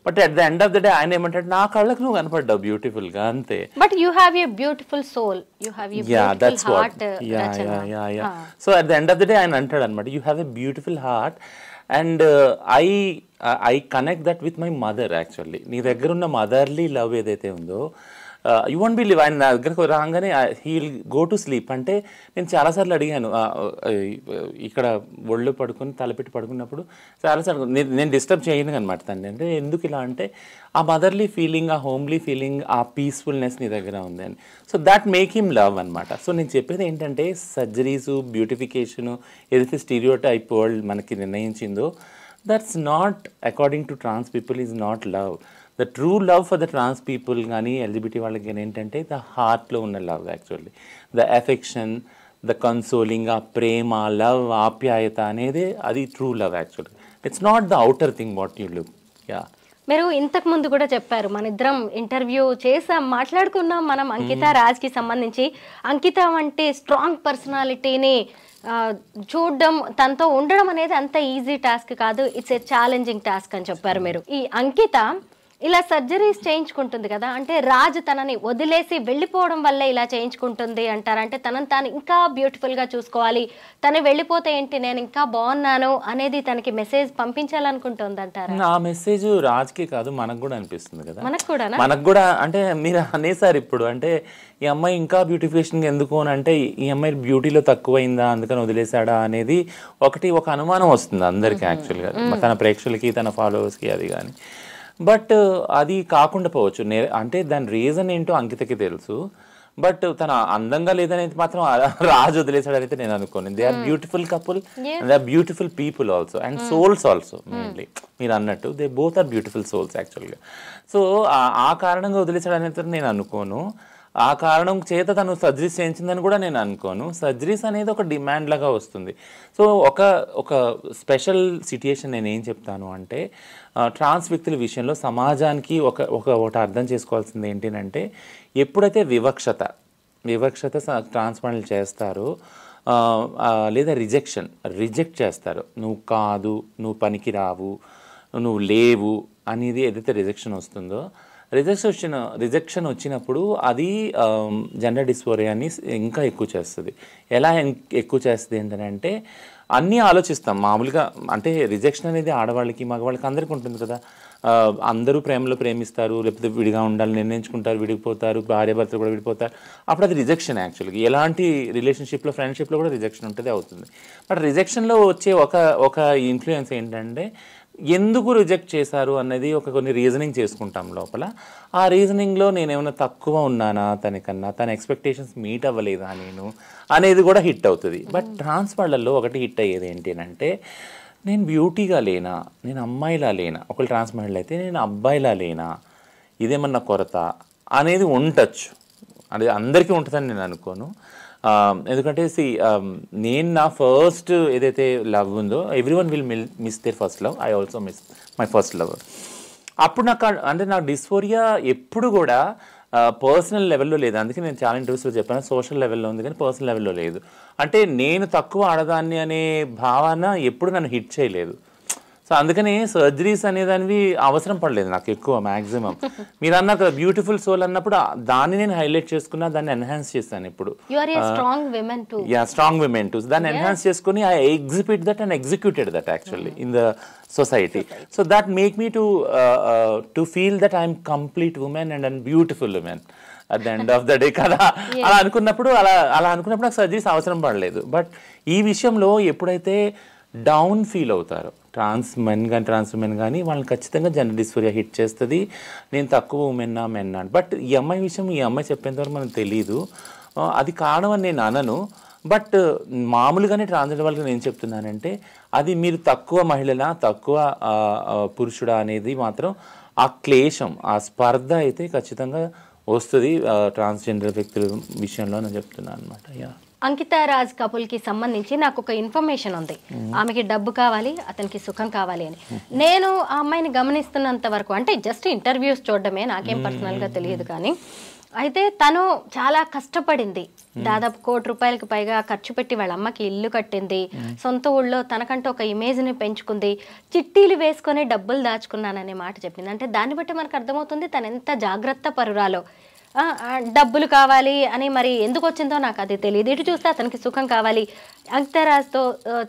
Speaker 3: But at the end of the day ఆయన ఏమంటాడు, నా కళ్ళకు నువ్వు కనపడ్డావు బ్యూటిఫుల్ గా, అంతే.
Speaker 2: But you have a beautiful soul, you have a beautiful heart.
Speaker 3: So at the end of the day ఆయన అంటాడు అనమాట, you have a beautiful heart and I connect that with my mother. Actually నీ దగ్గర ఉన్న motherly love ఏదైతే ఉందో, you won't believe, ఆయన నా దగ్గరకు రాగానే he will go to sleep. అంటే నేను చాలాసార్లు అడిగాను, ఇక్కడ ఒళ్ళు పడుకొని తలపెట్టి పడుకున్నప్పుడు చాలాసార్లు నేను డిస్టర్బ్ చేయను అనమాట తను. అంటే ఎందుకు ఇలా అంటే ఆ మదర్లీ ఫీలింగ్, ఆ హోమ్లీ ఫీలింగ్, ఆ పీస్ఫుల్నెస్ నీ దగ్గర ఉంది అని. So that make him love అనమాట. సో నేను చెప్పేది ఏంటంటే సర్జరీసు, బ్యూటిఫికేషను ఏదైతే స్టీరియోటైప్ వరల్డ్ మనకి నిర్ణయించిందో, that's not according to trans people is not love. The true love for the trans people కానీ ఎల్జిబిటీ వాళ్ళకి కానీ ఏంటంటే ద హార్ట్లో ఉన్న love, actually the affection, the consoling, ఆ ప్రేమ, లవ్, ఆప్యాయత అనేది అది true love actually. It's not the outer thing what you look. Yeah,
Speaker 2: మీరు ఇంతకు ముందు కూడా చెప్పారు, మన ఇద్దరం ఇంటర్వ్యూ చేసాం, మాట్లాడుకున్నాం మనం అంకిత రాజ్కి సంబంధించి. అంకిత అంటే స్ట్రాంగ్ పర్సనాలిటీని చూడడం, తనతో ఉండడం అనేది అంత ఈజీ టాస్క్ కాదు, ఇట్స్ ఏ ఛాలెంజింగ్ టాస్క్ అని చెప్పారు మీరు. ఈ అంకిత ఇలా సర్జరీస్ చేయించుకుంటుంది కదా, అంటే రాజ్ తనని వదిలేసి వెళ్ళిపోవడం వల్ల ఇలా చేయించుకుంటుంది అంటారు. అంటే తనని తాను ఇంకా బ్యూటిఫుల్గా చూసుకోవాలి, తను వెళ్ళిపోతే ఏంటి నేను ఇంకా బాగున్నాను అనేది తనకి మెసేజ్ పంపించాలనుకుంటుంది అంటారు.
Speaker 3: ఆ మెసేజ్ రాజ్కి కాదు, మనకు కూడా అనిపిస్తుంది కదా.
Speaker 2: మనకు కూడా
Speaker 3: అంటే మీరు అనేసారు ఇప్పుడు, అంటే ఈ అమ్మాయి ఇంకా బ్యూటిఫికేషన్ ఎందుకు అని, అంటే ఈ అమ్మాయి బ్యూటీలో తక్కువైందా అందుకని వదిలేశాడా అనేది ఒక అనుమానం వస్తుంది అందరికీ యాక్చువల్గా, తన ప్రేక్షకులకి, తన ఫాలోవర్స్కి అది కానీ. బట్ అది కాకుండా పోవచ్చు. అంటే దాని రీజన్ ఏంటో అంకితకి తెలుసు. బట్ తన అందంగా లేదనేది మాత్రం రాజు వదిలేసాడనైతే నేను అనుకోను. They are beautiful couple and they are beautiful people also and souls also. Mainly మీరు అన్నట్టు they both are beautiful souls యాక్చువల్గా. సో ఆ కారణంగా వదిలేసాడనేది నేను అనుకోను. ఆ కారణం చేత తను సర్జరీస్ చేయించిందని కూడా నేను అనుకోను. సర్జరీస్ అనేది ఒక డిమాండ్ లాగా వస్తుంది. సో ఒక స్పెషల్ సిట్యుయేషన్ నేను ఏం చెప్తాను అంటే, ట్రాన్స్ వ్యక్తుల విషయంలో సమాజానికి ఒకటి అర్థం చేసుకోవాల్సింది ఏంటంటే, ఎప్పుడైతే వివక్షత ట్రాన్స్ పనులు చేస్తారో లేదా రిజెక్ట్ చేస్తారు, నువ్వు కాదు, నువ్వు పనికి రావు, నువ్వు లేవు అనేది ఏదైతే రిజెక్షన్ వస్తుందో, రిజెక్షన్ వచ్చినప్పుడు అది జెండర్ డిస్ఫోరియాని ఇంకా ఎక్కువ చేస్తుంది. ఎలా ఎక్కువ చేస్తుంది ఏంటంటే, అన్నీ ఆలోచిస్తాం మామూలుగా. అంటే రిజెక్షన్ అనేది ఆడవాళ్ళకి మగవాళ్ళకి అందరికీ ఉంటుంది కదా. అందరూ ప్రేమలో ప్రేమిస్తారు, లేకపోతే విడిగా ఉండాలని నిర్ణయించుకుంటారు, విడిపోతారు, భార్యాభర్తలు కూడా విడిపోతారు. అప్పుడు అది రిజెక్షన్ యాక్చువల్గా. ఎలాంటి రిలేషన్షిప్లో, ఫ్రెండ్షిప్లో కూడా రిజెక్షన్ ఉంటుంది, అవుతుంది. బట్ రిజెక్షన్లో వచ్చే ఒక ఇన్ఫ్లుయెన్స్ ఏంటంటే, ఎందుకు రిజెక్ట్ చేశారు అన్నది కొన్ని రీజనింగ్ చేసుకుంటాం లోపల. ఆ రీజనింగ్లో నేనేమైనా తక్కువ ఉన్నానా తనకన్నా, తన ఎక్స్పెక్టేషన్స్ మీట్ అవ్వలేదా నేను అనేది కూడా హిట్ అవుతుంది. బట్ ట్రాన్స్ వాళ్ళల్లో ఒకటి హిట్ అయ్యేది ఏంటి అంటే, నేను బ్యూటీగా లేనా, నేను అమ్మాయిలా లేనా, ఒకళ్ళు ట్రాన్స్ మహిళలు అయితే నేను అబ్బాయిలా లేనా, ఇదేమన్నా కొరత అనేది ఉండొచ్చు. అది అందరికీ ఉంటుందని నేను అనుకోను. ఎందుకంటే నేను నా ఫస్ట్ ఏదైతే లవ్ ఉందో, everyone will miss their first love, I also miss my first love. అప్పుడు నాకు డిస్ఫోరియా ఎప్పుడు కూడా పర్సనల్ లెవెల్లో లేదు. అందుకే నేను చాలా ఇంటర్వ్యూస్లో చెప్పాను, సోషల్ లెవెల్లో ఉంది కానీ పర్సనల్ లెవెల్లో లేదు. అంటే నేను తక్కువ ఆడదాన్ని అనే భావన ఎప్పుడు నన్ను హిట్ చేయలేదు. సో అందుకని సర్జరీస్ అనేదానివి అవసరం పడలేదు నాకు ఎక్కువ మ్యాక్సిమం. మీరు అన్న బ్యూటిఫుల్ సోల్ అన్నప్పుడు దాన్ని నేను హైలైట్ చేసుకున్నా, దాన్ని ఎన్హాన్స్ చేస్తాను. ఇప్పుడు స్ట్రాంగ్ విమెన్ టు దాన్ని ఎన్హాన్స్ చేసుకుని I exhibit that and executed that actually in the society. So that make me to feel that I'm complete women and beautiful women at the end of the day కదా. అలా అనుకున్నప్పుడు నాకు surgeries అవసరం పడలేదు. But ఈ విషయంలో ఎప్పుడైతే down feel అవుతారు. ట్రాన్స్ మెన్ కానీ వాళ్ళని ఖచ్చితంగా జెండర్ డిస్ఫోరియా హిట్ చేస్తుంది. నేను తక్కువ ఉమెన్నా మెన్నా. బట్ ఈ అమ్మాయి విషయం ఈ అమ్మాయి చెప్పేంతవరకు మనకు తెలీదు. అది కారణం అని నేను అనను. బట్ మామూలుగానే ట్రాన్స్జెండర్ వాళ్ళకి నేను చెప్తున్నానంటే అది మీరు తక్కువ మహిళనా తక్కువ పురుషుడా అనేది మాత్రం ఆ క్లేశం, ఆ స్పర్ధ అయితే ఖచ్చితంగా వస్తుంది ట్రాన్స్జెండర్ వ్యక్తుల విషయంలో నేను చెప్తున్నాను అనమాట.
Speaker 2: అంకితా రాజ్ కపుల్కి సంబంధించి నాకు ఒక ఇన్ఫర్మేషన్ ఉంది. ఆమెకి డబ్బు కావాలి, అతనికి సుఖం కావాలి అని. నేను ఆ అమ్మాయిని గమనిస్తున్నంత వరకు, అంటే జస్ట్ ఇంటర్వ్యూస్ చూడడమే, నాకేం పర్సనల్గా తెలియదు, కానీ అయితే తను చాలా కష్టపడింది. దాదాపు ₹1,00,00,000 పైగా ఖర్చు పెట్టి వాళ్ళ అమ్మకి ఇల్లు కట్టింది. సొంత ఊళ్ళో తనకంటూ ఒక ఇమేజ్ని పెంచుకుంది. చిట్టీలు వేసుకొని డబ్బులు దాచుకున్నాననే మాట చెప్పింది. అంటే దాన్ని బట్టి మనకు అర్థమవుతుంది తను ఎంత జాగ్రత్త పరురాలో. డబ్బులు కావాలి అని మరి ఎందుకు వచ్చిందో నాకు అది తెలియదు. ఇటు చూస్తే అతనికి సుఖం కావాలి. అంకితారాజ్తో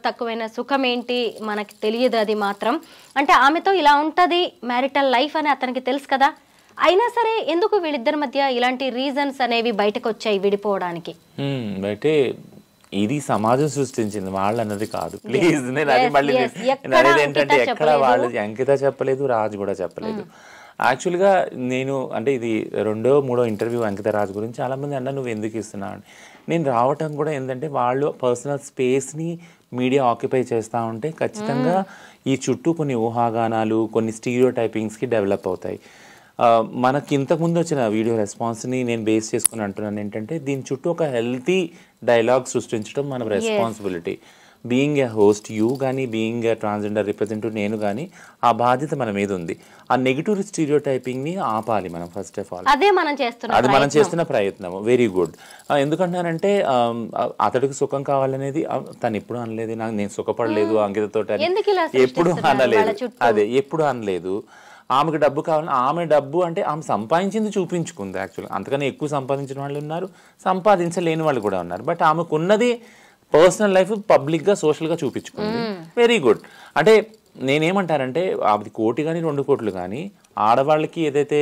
Speaker 2: తక్కువైన సుఖం ఏంటి మనకి తెలియదు. అది మాత్రం అంటే ఆమెతో ఇలా ఉంటుంది మ్యారిటల్ లైఫ్ అని అతనికి తెలుసు కదా. అయినా సరే ఎందుకు వీళ్ళిద్దరి మధ్య ఇలాంటి రీజన్స్ అనేవి బయటకు వచ్చాయి విడిపోవడానికి?
Speaker 3: అంటే ఇది సమాజం సృష్టించింది, వాళ్ళు అన్నది కాదు. ప్లీజ్ నేను అది మళ్ళీ ఏంటంటే ఎక్కడ వాళ్ళు అంకిత చెప్పలేదు, రాజ్ కూడా చెప్పలేదు. యాక్చువల్గా నేను అంటే ఇది 2వ 3వ ఇంటర్వ్యూ అంకిత రాజ్ గురించి చాలామంది అన్న నువ్వు ఎందుకు ఇస్తున్నావు అని. నేను రావటం కూడా ఏంటంటే వాళ్ళు పర్సనల్ స్పేస్ని మీడియా ఆక్యుపై చేస్తూ ఉంటే ఖచ్చితంగా ఈ చుట్టూ కొన్ని ఊహాగానాలు, కొన్ని స్టీరియో టైపింగ్స్కి డెవలప్ అవుతాయి. మనకి ఇంతకుముందు వచ్చిన వీడియో రెస్పాన్స్ని నేను బేస్ చేసుకుని అంటున్నాను ఏంటంటే దీని చుట్టూ ఒక హెల్తీ డైలాగ్ సృష్టించడం మన responsibility. Being a host you కానీ, బీయింగ్ ఎ ట్రాన్స్జెండర్ రిప్రజెంటేటివ్ నేను కానీ, ఆ బాధ్యత మన మీద ఉంది. ఆ నెగిటివ్ స్టీరియో టైపింగ్ని ఆపాలి మనం ఫస్ట్ ఆఫ్ ఆల్.
Speaker 2: అది మనం
Speaker 3: చేస్తున్న ప్రయత్నం. Very good. ఎందుకంటానంటే అతడికి సుఖం కావాలనేది తను ఎప్పుడు అనలేదు. నేను సుఖపడలేదు అంకితతో ఎప్పుడు అనలేదు. అదే ఎప్పుడు అనలేదు. ఆమెకు డబ్బు కావాలని, ఆమె డబ్బు అంటే ఆమె సంపాదించింది చూపించుకుంది. యాక్చువల్గా అంతకన్నా ఎక్కువ సంపాదించిన వాళ్ళు ఉన్నారు, సంపాదించలేని వాళ్ళు కూడా ఉన్నారు. బట్ ఆమెకున్నది పర్సనల్ లైఫ్ పబ్లిక్గా సోషల్గా చూపించుకుంది. Very good. అంటే నేనేమంటానంటే అది 1 కోటి కానీ 2 కోట్లు కానీ ఆడవాళ్ళకి ఏదైతే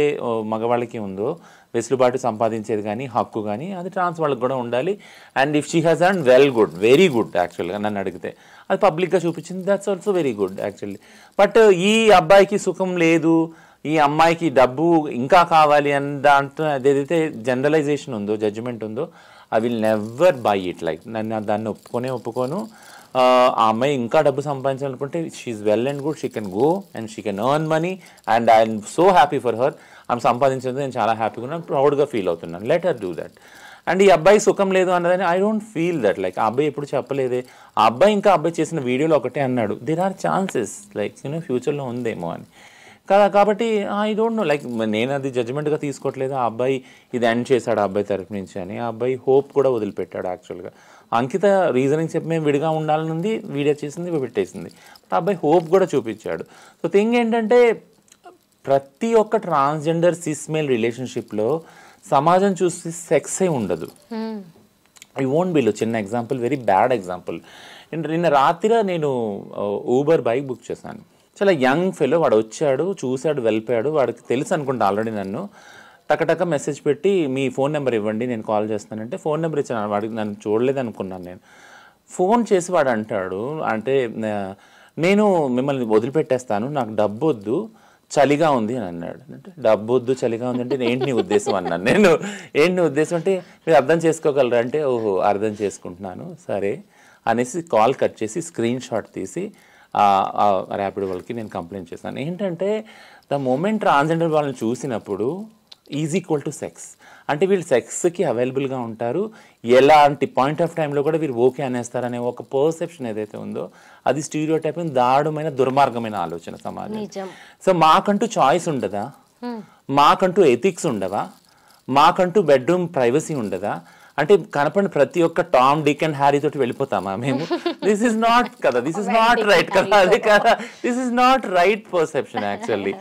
Speaker 3: మగవాళ్ళకి ఉందో వెసులుబాటు సంపాదించేది కానీ హక్కు కానీ అది ట్రాన్స్ వాళ్ళకి కూడా ఉండాలి. And if she has and well good, very good. యాక్చువల్గా నన్ను అడిగితే అది పబ్లిక్గా చూపించింది, that's also very good actually. But ఈ అబ్బాయికి సుఖం లేదు, ఈ అమ్మాయికి డబ్బు ఇంకా కావాలి అని దాంట్లో అదేదైతే జనరలైజేషన్ ఉందో, జడ్జిమెంట్ ఉందో, I will never buy it. Like నన్ను దాన్ని ఒప్పుకోను. ఆ అమ్మాయి ఇంకా డబ్బు సంపాదించాలనుకుంటే she's well and good, she can go and she can earn money and I'm so happy for her. ఆమె సంపాదించేది నేను చాలా హ్యాపీగా ఉన్నాను, ప్రౌడ్గా ఫీల్ అవుతున్నాను. Let her do that. And ఈ అబ్బాయి సుఖం లేదు అన్నదని I don't feel that. Like ఆ అబ్బాయి ఎప్పుడు చెప్పలేదే. ఆ అబ్బాయి ఇంకా అబ్బాయి చేసిన వీడియోలో ఒకటే అన్నాడు, దేర్ ఆర్ ఛాన్సెస్ లైక్ ఫ్యూచర్లో ఉందేమో అని కదా. కాబట్టి ఐ డోంట్ నో, లైక్ నేను అది జడ్జిమెంట్గా తీసుకోవట్లేదు. ఆ అబ్బాయి ఇది ఎండ్ చేశాడు ఆ అబ్బాయి తరఫు నుంచి అని. ఆ అబ్బాయి హోప్ కూడా వదిలిపెట్టాడు. యాక్చువల్గా అంకిత రీజనింగ్ చెప్పి మేము విడిగా ఉండాలనుంది, వీడియో చేసింది, పెట్టేసింది. బట్ ఆ అబ్బాయి హోప్ కూడా చూపించాడు. సో థింగ్ ఏంటంటే ప్రతి ఒక్క ట్రాన్స్జెండర్ సిస్ మేల్ రిలేషన్షిప్లో సమాజం చూసి సెక్సే ఉండదు. I won't below. చిన్న ఎగ్జాంపుల్, వెరీ బ్యాడ్ ఎగ్జాంపుల్. నిన్న రాత్రి నేను ఊబర్ బైక్ బుక్ చేశాను. చాలా యంగ్ ఫెలో, వాడు వచ్చాడు, చూశాడు, వెళ్ళిపోయాడు. వాడికి తెలుసు అనుకుంటా ఆల్రెడీ నన్ను. టకటక మెసేజ్ పెట్టి మీ ఫోన్ నెంబర్ ఇవ్వండి నేను కాల్ చేస్తానంటే ఫోన్ నెంబర్ ఇచ్చాను. వాడికి నన్ను చూడలేదు అనుకున్నాను నేను. ఫోన్ చేసి వాడు అంటాడు, అంటే నేను మిమ్మల్ని వదిలిపెట్టేస్తాను, నాకు డబ్బు వద్దు, చలిగా ఉంది అని అన్నాడు. అంటే డబ్బు వద్దు, చలిగా ఉంది అంటే ఏంటి నీ ఉద్దేశం అన్నాను నేను. ఏంటి నీ ఉద్దేశం అంటే మీరు అర్థం చేసుకోగలరా అంటే ఓహో అర్థం చేసుకుంటున్నాను సరే అనేసి కాల్ కట్ చేసి స్క్రీన్ షాట్ తీసి ర్యాపిడో వాళ్ళకి నేను కంప్లైంట్ చేశాను. ఏంటంటే ద మూమెంట్ ట్రాన్స్జెండర్ వాళ్ళని చూసినప్పుడు ఈజ్ ఈక్వల్ టు సెక్స్. అంటే వీళ్ళు సెక్స్కి అవైలబుల్గా ఉంటారు, ఎలాంటి పాయింట్ ఆఫ్ టైంలో కూడా వీరు ఓకే అనేస్తారనే ఒక పర్సెప్షన్ ఏదైతే ఉందో అది స్టీరియోటైప్, దారుణమైన దుర్మార్గమైన ఆలోచన సమాజం. సో మాకంటూ చాయిస్ ఉండదా? మాకంటూ ఎథిక్స్ ఉండవా? మాకంటూ బెడ్రూమ్ ప్రైవసీ ఉండదా? అంటే కనపడిన ప్రతి ఒక్క టామ్, డిక్ అండ్ హ్యారీ తోటి వెళ్ళిపోతామా మేము? దిస్ ఇస్ నాట్ కదా, దిస్ ఇస్ నాట్ రైట్ కదా, అది కదా, this is not right perception actually.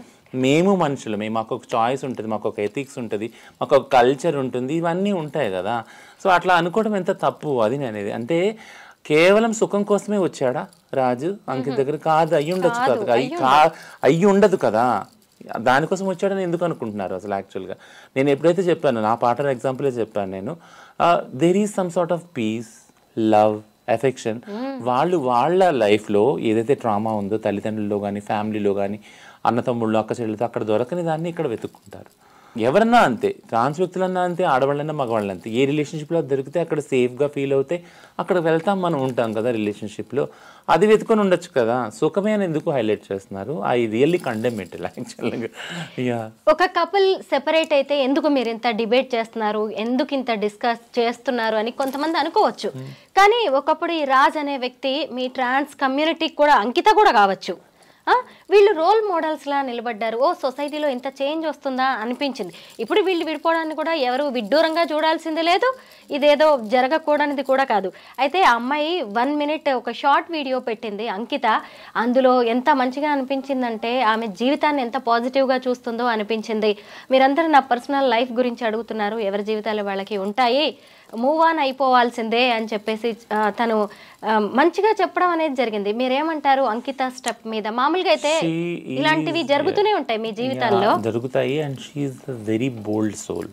Speaker 3: మేము మనుషులమే, మాకు ఒక చాయిస్ ఉంటుంది, మాకు ఒక ఎథిక్స్ ఉంటుంది, మాకు ఒక కల్చర్ ఉంటుంది, ఇవన్నీ ఉంటాయి కదా. సో అట్లా అనుకోవడం ఎంత తప్పు అది అనేది. అంటే కేవలం సుఖం కోసమే వచ్చాడా రాజు అంకిత్ దగ్గర? కాదు, అయ్యి ఉండొచ్చు కదా, అయ్యి ఉండదు కదా, దానికోసం వచ్చాడని ఎందుకు అనుకుంటున్నారు అసలు? యాక్చువల్గా నేను ఎప్పుడైతే చెప్పాను, నా పార్ట్నర్ ఎగ్జాంపులే చెప్పాను నేను, there is some sort of peace, love, affection, వాళ్ళు వాళ్ళ లైఫ్లో ఏదైతే ట్రామా ఉందో తల్లిదండ్రుల్లో కానీ ఫ్యామిలీలో కానీ అన్న తమ్ముళ్ళు అక్క చెల్లెలతో అక్కడ దొరకని దాన్ని ఇక్కడ వెతుక్కుంటారు. ఎవరన్నా అంతే, ట్రాన్స్ వ్యక్తులన్నా అంతే, ఆడవాళ్ళన్నా మగవాళ్ళన్నా అంతే. ఏ రిలేషన్షిప్లో దొరికితే అక్కడ సేఫ్గా ఫీల్ అవుతే అక్కడ వెళ్తాం, మనం ఉంటాం కదా రిలేషన్షిప్లో. అది వెతుకొని ఉండొచ్చు కదా. సుఖమే అని ఎందుకు హైలైట్ చేస్తున్నారు? ఐ రియల్లీ కండెమ్ ఇట్ యాక్చువల్గా.
Speaker 2: ఒక కపుల్ సెపరేట్ అయితే ఎందుకు మీరు ఇంత డిబేట్ చేస్తున్నారు, ఎందుకు ఇంత డిస్కస్ చేస్తున్నారు అని కొంతమంది అనుకోవచ్చు. కానీ ఒకప్పుడు ఈ రాజ్ అనే వ్యక్తి మీ ట్రాన్స్ కమ్యూనిటీకి కూడా అంకిత కూడా కావచ్చు, వీళ్ళు రోల్ మోడల్స్ లా నిలబడ్డారు. ఓ సొసైటీలో ఇంత చేంజ్ వస్తుందా అనిపించింది. ఇప్పుడు వీళ్ళు విడిపోవడాన్ని కూడా ఎవరు విడ్డూరంగా చూడాల్సిందే లేదు, ఇదేదో జరగకూడనిది కూడా కాదు. అయితే ఆ అమ్మాయి 1 minute ఒక షార్ట్ వీడియో పెట్టింది అంకిత. అందులో ఎంత మంచిగా అనిపించిందంటే ఆమె జీవితాన్ని ఎంత పాజిటివ్గా చూస్తుందో అనిపించింది. మీరందరూ నా పర్సనల్ లైఫ్ గురించి అడుగుతున్నారు, ఎవరి జీవితాలు వాళ్ళకి ఉంటాయి, మూవ్ ఆన్ అయిపోవాల్సిందే అని చెప్పేసి తను మంచిగా చెప్పడం అనేది జరిగింది. మీరేమంటారు అంకిత స్టెప్ మీద? మామూలుగా అయితే ఇలాంటివి జరుగుతూనే ఉంటాయి మీ జీవితాల్లో,
Speaker 3: జరుగుతాయి. And she is a very bold soul.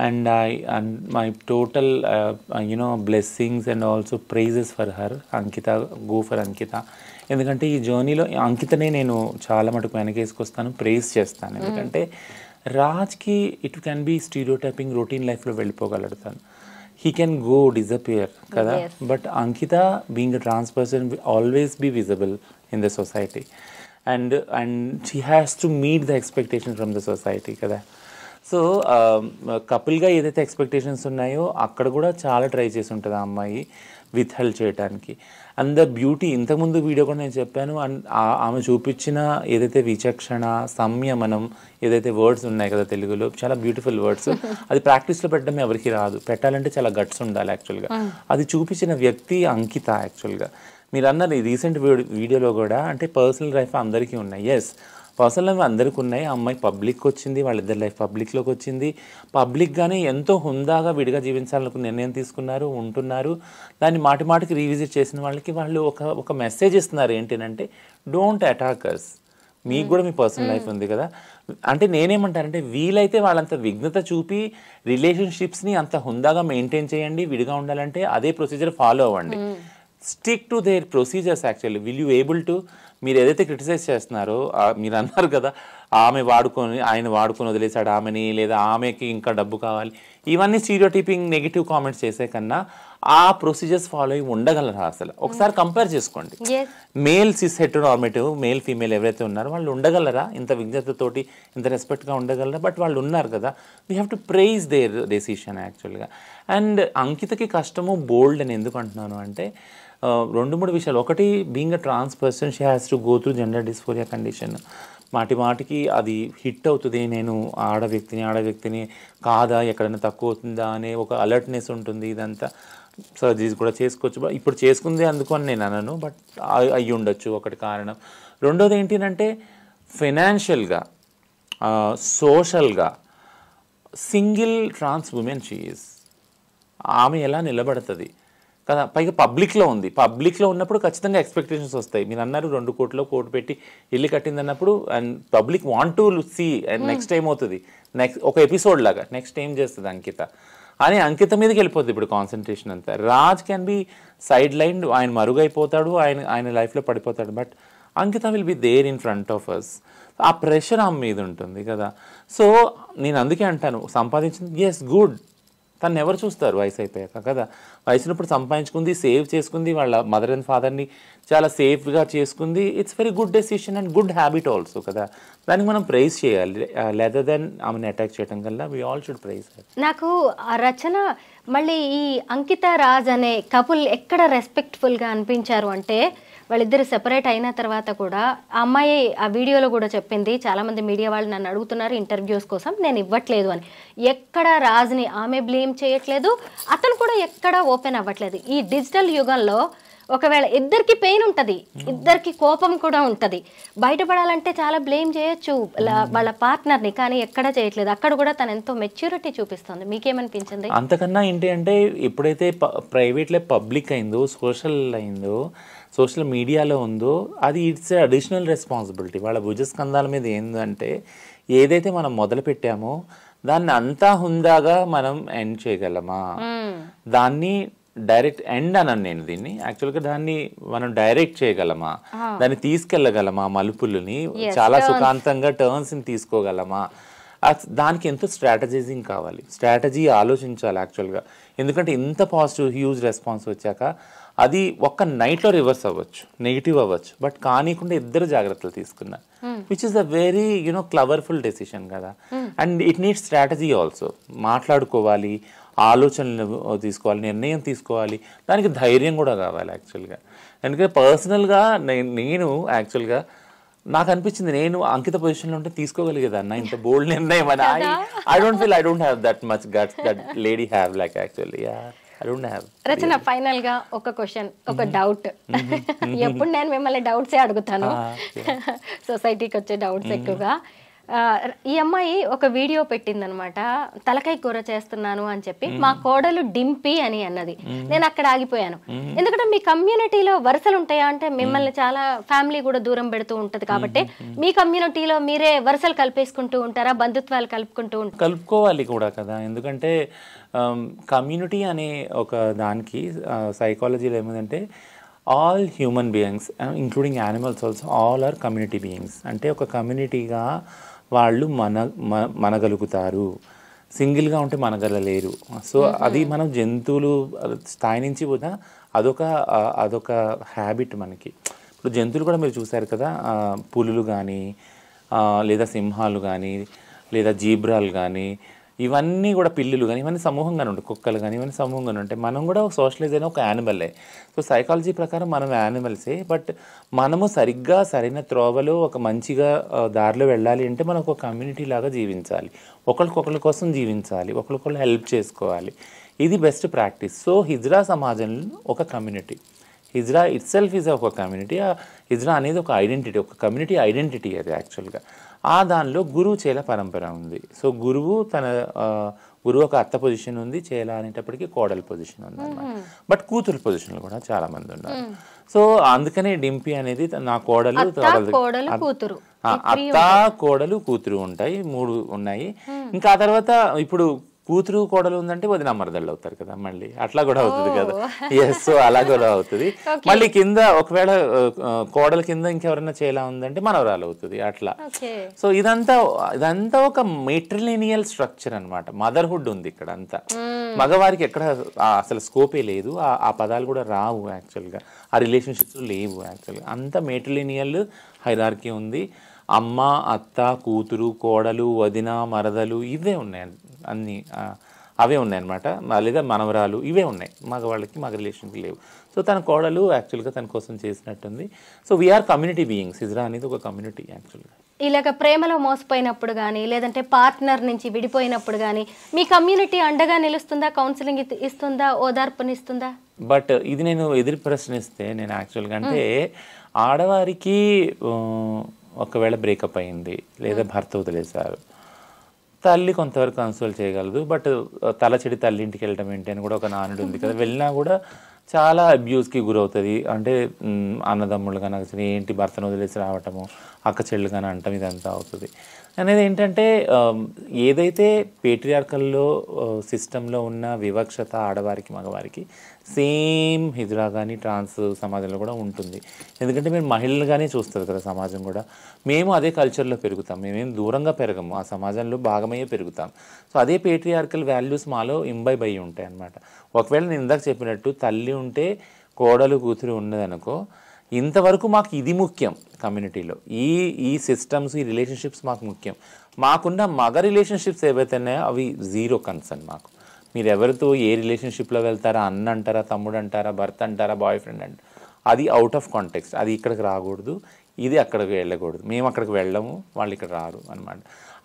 Speaker 3: and my total blessings and also praises for her. Ankita, go for Ankita. ఎందుకంటే ఈ జర్నీలో అంకితనే నేను చాలా మటుకు వెనకేసుకొస్తాను, ప్రేజ్ చేస్తాను. ఎందుకంటే రాజ్కి it can be stereotyping routine లైఫ్లో వెళ్ళిపోగలుగుతాను, he can go disappear kada. Yes. But Ankita, being a trans person, will always be visible in the society, and she has to meet the expectations from the society kada. So కపుల్గా ఏదైతే expectations ఉన్నాయో అక్కడ కూడా చాలా try చేసి ఉంటుంది ఆ అమ్మాయి విత్ హెల్ప్ చేయడానికి. అండ్ ద బ్యూటీ, ఇంతకుముందు వీడియో కూడా నేను చెప్పాను, అండ్ ఆమె చూపించిన ఏదైతే విచక్షణ, సంయమనం, ఏదైతే వర్డ్స్ ఉన్నాయి కదా తెలుగులో, చాలా బ్యూటిఫుల్ వర్డ్స్. అది ప్రాక్టీస్లో పెట్టడం ఎవరికి రాదు, పెట్టాలంటే చాలా గట్స్ ఉండాలి యాక్చువల్గా. అది చూపించిన వ్యక్తి అంకిత యాక్చువల్గా. మీరు అన్నారు ఈ రీసెంట్ వీడియోలో కూడా, అంటే పర్సనల్ లైఫ్ అందరికీ ఉన్నాయి. ఎస్, పర్సనల్ లైఫ్ అందరికీ ఉన్నాయి. అమ్మాయి పబ్లిక్కి వచ్చింది, వాళ్ళిద్దరి లైఫ్ పబ్లిక్లోకి వచ్చింది. పబ్లిక్గానే ఎంతో హుందాగా విడిగా జీవించాలనుకున్న నిర్ణయం తీసుకున్నారు, ఉంటున్నారు. దాన్ని మాటి మాటికి రీవిజిట్ చేసిన వాళ్ళకి వాళ్ళు ఒక మెసేజ్ ఇస్తున్నారు, ఏంటంటే డోంట్ అటాక్ అస్, మీకు కూడా మీ పర్సనల్ లైఫ్ ఉంది కదా. అంటే నేనేమంటానంటే వీలైతే వాళ్ళంత విఘ్నత చూపి రిలేషన్షిప్స్ని అంత హుందాగా మెయింటైన్ చేయండి. విడిగా ఉండాలంటే అదే ప్రొసీజర్ ఫాలో అవ్వండి. Stick to their procedures. Actually will you able to, మీరు ఏదైతే క్రిటిసైజ్ చేస్తున్నారో, మీరు అన్నారు కదా ఆయన వాడుకొని వదిలేశాడు ఆమెని, లేదా ఆమెకి ఇంకా డబ్బు కావాలి, ఇవన్నీ స్టీరియోటైపింగ్ నెగిటివ్ కామెంట్స్ చేసే కన్నా ఆ ప్రొసీజర్స్ ఫాలో అయ్యి ఉండగలరా? అసలు ఒకసారి కంపేర్ చేసుకోండి. మేల్ సిస్ హెటెరోనార్మేటివ్, మేల్ ఫీమేల్ ఎవరైతే ఉన్నారో వాళ్ళు ఉండగలరా? ఇంత విజ్ఞతతోటి ఇంత రెస్పెక్ట్గా ఉండగలరా? బట్ వాళ్ళు ఉన్నారు కదా. We have to praise their decision యాక్చువల్గా. అండ్ అంకితకి కష్టము బోల్డ్ అని ఎందుకు అంటున్నాను అంటే 2-3 విషయాలు. ఒకటి, being a trans person she has to go through gender dysphoria condition. మాటికి అది హిట్ అవుతుంది, నేను ఆడ వ్యక్తిని కాదా, ఎక్కడైనా తక్కువ అవుతుందా అనే ఒక అలర్ట్నెస్ ఉంటుంది. ఇదంతా సర్జరీస్ కూడా చేసుకోవచ్చు, ఇప్పుడు చేసుకుంది అందుకు అని నేను అనను, బట్ అయ్యి ఉండొచ్చు ఒకటి కారణం. రెండోది ఏంటంటే ఫైనాన్షియల్గా, సోషల్గా single trans woman she is. ఆమె ఎలా నిలబడుతుంది కదా, పైగా పబ్లిక్లో ఉంది. పబ్లిక్లో ఉన్నప్పుడు ఖచ్చితంగా ఎక్స్పెక్టేషన్స్ వస్తాయి. మీరు అన్నారు 2 కోట్లు కోటి పెట్టి ఇల్లు కట్టింది అన్నప్పుడు, and public want to see and next time అవుతుంది, ఒక ఎపిసోడ్ లాగా నెక్స్ట్ ఏం చేస్తుంది అంకిత అని అంకిత మీదకి వెళ్ళిపోతుంది ఇప్పుడు కాన్సన్ట్రేషన్ అంతా. Raj can be sideline, ఆయన మరుగైపోతాడు, ఆయన లైఫ్లో పడిపోతాడు. But Ankita will be there in front of us. ఆ ప్రెషర్ ఆమె మీద ఉంటుంది కదా. సో నేను అందుకే అంటాను, సంపాదించింది ఎస్ గుడ్, తను ఎవరు చూస్తారు వయసు అయిపోయాక కదా. వయసునప్పుడు సంపాదించుకుంది, సేవ్ చేసుకుంది, వాళ్ళ మదర్ అండ్ ఫాదర్ని చాలా సేఫ్గా చేసుకుంది. It's very good decision and good habit also కదా. దానికి మనం ప్రైజ్ చేయాలి, లెదర్ దెన్ ఆమెను అటాక్ చేయడం కల్లా వీ ఆల్ షుడ్ ప్రైజ్. నాకు
Speaker 2: ఆ రచన మళ్ళీ ఈ అంకిత రాజ్ అనే కపుల్ ఎక్కడ రెస్పెక్ట్ఫుల్గా అనిపించారు అంటే, వాళ్ళిద్దరు సెపరేట్ అయిన తర్వాత కూడా ఆ అమ్మాయి ఆ వీడియోలో కూడా చెప్పింది, చాలామంది మీడియా వాళ్ళు నన్ను అడుగుతున్నారు ఇంటర్వ్యూస్ కోసం, నేను ఇవ్వట్లేదు అని. ఎక్కడ రాజ్ని ఆమె బ్లేమ్ చేయట్లేదు, అతను కూడా ఎక్కడ ఓపెన్ అవ్వట్లేదు. ఈ డిజిటల్ యుగంలో ఒకవేళ ఇద్దరికి పెయిన్ ఉంటుంది, ఇద్దరికి కోపం కూడా ఉంటుంది, బయటపడాలంటే చాలా బ్లేమ్ చేయొచ్చు వాళ్ళ పార్ట్నర్ని, కానీ ఎక్కడ చేయట్లేదు. అక్కడ కూడా తను ఎంతో మెచ్యూరిటీ చూపిస్తుంది. మీకేమనిపించింది?
Speaker 3: అంతకన్నా ఏంటి అంటే, ఎప్పుడైతే ప్రైవేట్లో పబ్లిక్ అయిందో, సోషల్ మీడియాలో ఉందో, అది ఇట్స్ అడిషనల్ రెస్పాన్సిబిలిటీ. వాళ్ళ భుజస్కంధాల మీద ఏంటంటే, ఏదైతే మనం మొదలు పెట్టామో దాన్ని అంతా హుందాగా మనం ఎండ్ చేయగలమా, దాన్ని డైరెక్ట్ ఎండ్ అనను నేను దీన్ని. యాక్చువల్గా దాన్ని మనం డైరెక్ట్ చేయగలమా, దాన్ని తీసుకెళ్ళగలమా, మలుపులని చాలా సుఖాంతంగా టర్న్స్ని తీసుకోగలమా, దానికి ఎంతో స్ట్రాటజైజింగ్ కావాలి, స్ట్రాటజీ ఆలోచించాలి యాక్చువల్గా. ఎందుకంటే ఇంత పాజిటివ్ హ్యూజ్ రెస్పాన్స్ వచ్చాక అది ఒక్క నైట్లో రివర్స్ అవ్వచ్చు, నెగిటివ్ అవ్వచ్చు, బట్ కానీకుండా ఇద్దరు జాగ్రత్తలు తీసుకున్నారు, which is a very cleverful decision కదా. And it needs strategy also. మాట్లాడుకోవాలి, ఆలోచనలు తీసుకోవాలి, నిర్ణయం తీసుకోవాలి, దానికి ధైర్యం కూడా కావాలి యాక్చువల్గా. ఎందుకంటే పర్సనల్గా నేను యాక్చువల్గా నాకు అనిపించింది, నేను అంకిత పొజిషన్లో ఉంటే తీసుకోగలిగేది అన్న ఇంత బోల్డ్ నిర్ణయం అని. I don't feel I don't have that much guts that lady have like actually. I don't have.
Speaker 2: Rachana, final గా ఒక క్వశ్చన్, ఒక డౌట్. ఎప్పుడు నేను మిమ్మల్ని డౌట్సే అడుగుతాను, సొసైటీకి వచ్చే డౌట్స్ ఎక్కువగా. ఈ అమ్మాయి ఒక వీడియో పెట్టిందనమాట, తలకాయ కూర చేస్తున్నాను అని చెప్పి, మా కోడలు డింపి అని అన్నది. నేను అక్కడ ఆగిపోయాను. ఎందుకంటే మీ కమ్యూనిటీలో వరుసలు ఉంటాయా అంటే, మిమ్మల్ని చాలా ఫ్యామిలీ కూడా దూరం పెడుతూ ఉంటది కాబట్టి మీ కమ్యూనిటీలో మీరే వరుసలు కలిపేసుకుంటూ ఉంటారా, బంధుత్వాలు కలుపుకుంటూ ఉంటారు?
Speaker 3: కలుపుకోవాలి కూడా కదా. ఎందుకంటే కమ్యూనిటీ అనే ఒక దానికి సైకాలజీలో ఏమిటంటే, all human beings including animals also all are community beings. అంటే ఒక కమ్యూనిటీగా వాళ్ళు మనగలుగుతారు, సింగిల్గా ఉంటే మనగలలేరు. సో అది మనం జంతువులు స్థాయి నుంచి కూడా అదొక హ్యాబిట్ మనకి. ఇప్పుడు జంతువులు కూడా మీరు చూసారు కదా, పులులు కానీ లేదా సింహాలు కానీ లేదా జీబ్రాలు కానీ, ఇవన్నీ కూడా పిల్లులు కానీ ఇవన్నీ సమూహంగానే ఉంటాయి, కుక్కలు కానీ ఇవన్నీ సమూహంగానే ఉంటాయి. మనం కూడా సోషలైజ్ అయిన ఒక యానిమల్లే. సో సైకాలజీ ప్రకారం మనం యానిమల్సే, బట్ మనము సరిగ్గా సరైన త్రోవలో ఒక మంచిగా దారిలో వెళ్ళాలి అంటే మనం ఒక కమ్యూనిటీ లాగా జీవించాలి, ఒకరికొకరి కోసం జీవించాలి, ఒకరికొకరు హెల్ప్ చేసుకోవాలి. ఇది బెస్ట్ ప్రాక్టీస్. సో హిజ్రా సమాజంలో ఒక community, hijra it self is ఒక కమ్యూనిటీ. హిజ్రా అనేది ఒక ఐడెంటిటీ, ఒక కమ్యూనిటీ ఐడెంటిటీ అది యాక్చువల్గా. ఆ దానిలో గురువు చేల పరంపర ఉంది. సో గురువు ఒక అత్త పొజిషన్ ఉంది, చేల అనేటప్పటికీ కోడల పొజిషన్ ఉంది అన్నమాట. బట్ కూతురు పొజిషన్లు కూడా చాలా మంది ఉన్నారు. సో అందుకనే డింపి అనేది నా కోడలు, అత్త కోడలు కూతురు ఉంటాయి, 3 ఉన్నాయి. ఇంకా ఆ తర్వాత ఇప్పుడు కూతురు కోడలు ఉందంటే వదిన మరదళ్ళు అవుతారు కదా, మళ్ళీ అట్లా కూడా అవుతుంది కదా. ఎస్, సో అలా కూడా అవుతుంది. మళ్ళీ కింద ఒకవేళ కోడల కింద ఇంకెవరైనా చేలా ఉందంటే మనవరాలు అవుతుంది, అట్లా. సో ఇదంతా ఒక మెట్రిలినియల్ స్ట్రక్చర్ అన్నమాట. మదర్హుడ్ ఉంది ఇక్కడ అంతా. మగవారికి ఎక్కడ అసలు స్కోపే లేదు, ఆ పదాలు కూడా రావు యాక్చువల్గా, ఆ రిలేషన్షిప్స్ లేవు యాక్చువల్గా. అంతా మెట్రిలినియల్ హైరార్కీ ఉంది. అమ్మ, అత్త, కూతురు, కోడలు, వదిన, మరదలు ఇవే ఉన్నాయి, అన్నీ అవే ఉన్నాయన్నమాట. లేదా మనవరాలు ఇవే ఉన్నాయి. మగవాళ్ళకి మగ రిలేషన్కి లేవు. సో తన కోడలు యాక్చువల్గా తన కోసం చేసినట్టుంది. So we are community beings. Hijra అనేది ఒక కమ్యూనిటీ యాక్చువల్గా.
Speaker 2: ఇలాగ ప్రేమలో మోసపోయినప్పుడు కానీ, లేదంటే పార్ట్నర్ నుంచి విడిపోయినప్పుడు కానీ మీ కమ్యూనిటీ అండగా నిలుస్తుందా, కౌన్సిలింగ్ ఇస్తుందా, ఓదార్పునిస్తుందా?
Speaker 3: బట్ ఇది నేను ఎదురు ప్రశ్నిస్తే, నేను యాక్చువల్గా అంటే ఆడవారికి ఒకవేళ బ్రేకప్ అయింది లేదా భర్త వదిలేశారు, తల్లి కొంతవరకు కన్సోల్ చేయగలదు. బట్ తలచెడి తల్లి ఇంటికి వెళ్ళటం ఏంటి అని కూడా ఒక నానుడు ఉంది కదా. వెళ్ళినా కూడా చాలా అబ్యూస్కి గురవుతుంది. అంటే అన్నదమ్ముళ్ళు కానీ ఏంటి భర్తను వదిలేసి రావటము, అక్క చెల్లు కానీ అంటాం, ఇదంతా అవుతుంది. అనేది ఏంటంటే ఏదైతే పేట్రియార్కల్లో సిస్టంలో ఉన్న వివక్షత ఆడవారికి మగవారికి సేమ్ హిజ్రా కానీ ట్రాన్స్ సమాజంలో కూడా ఉంటుంది. ఎందుకంటే మీరు మహిళలు కానీ చూస్తారు కదా, సమాజం కూడా మేము అదే కల్చర్లో పెరుగుతాం, మేమేం దూరంగా పెరగము, ఆ సమాజంలో భాగమయ్యే పెరుగుతాం. సో అదే పేట్రియార్కల్ వాల్యూస్ మాలో ఇంబైబ్ అయ్యి ఉంటాయి అన్నమాట. ఒకవేళ నేను ఇందాక చెప్పినట్టు తల్లి ఉంటే కోడలు కూతురు ఉన్నదనుకో, ఇంతవరకు మాకు ఇది ముఖ్యం కమ్యూనిటీలో, ఈ సిస్టమ్స్, ఈ రిలేషన్షిప్స్ మాకు ముఖ్యం. మాకున్న మగ రిలేషన్షిప్స్ ఏవైతే ఉన్నాయో అవి జీరో కన్సర్న్ మాకు. మీరు ఎవరితో ఏ రిలేషన్షిప్లో వెళ్తారా, అన్న అంటారా, తమ్ముడు అంటారా, భర్త అంటారా, బాయ్ ఫ్రెండ్ అంటారా, అది అవుట్ ఆఫ్ కాంటెక్స్ట్. అది ఇక్కడికి రాకూడదు, ఇది అక్కడికి వెళ్ళకూడదు. మేము అక్కడికి వెళ్ళము, వాళ్ళు ఇక్కడ రారు అనమాట.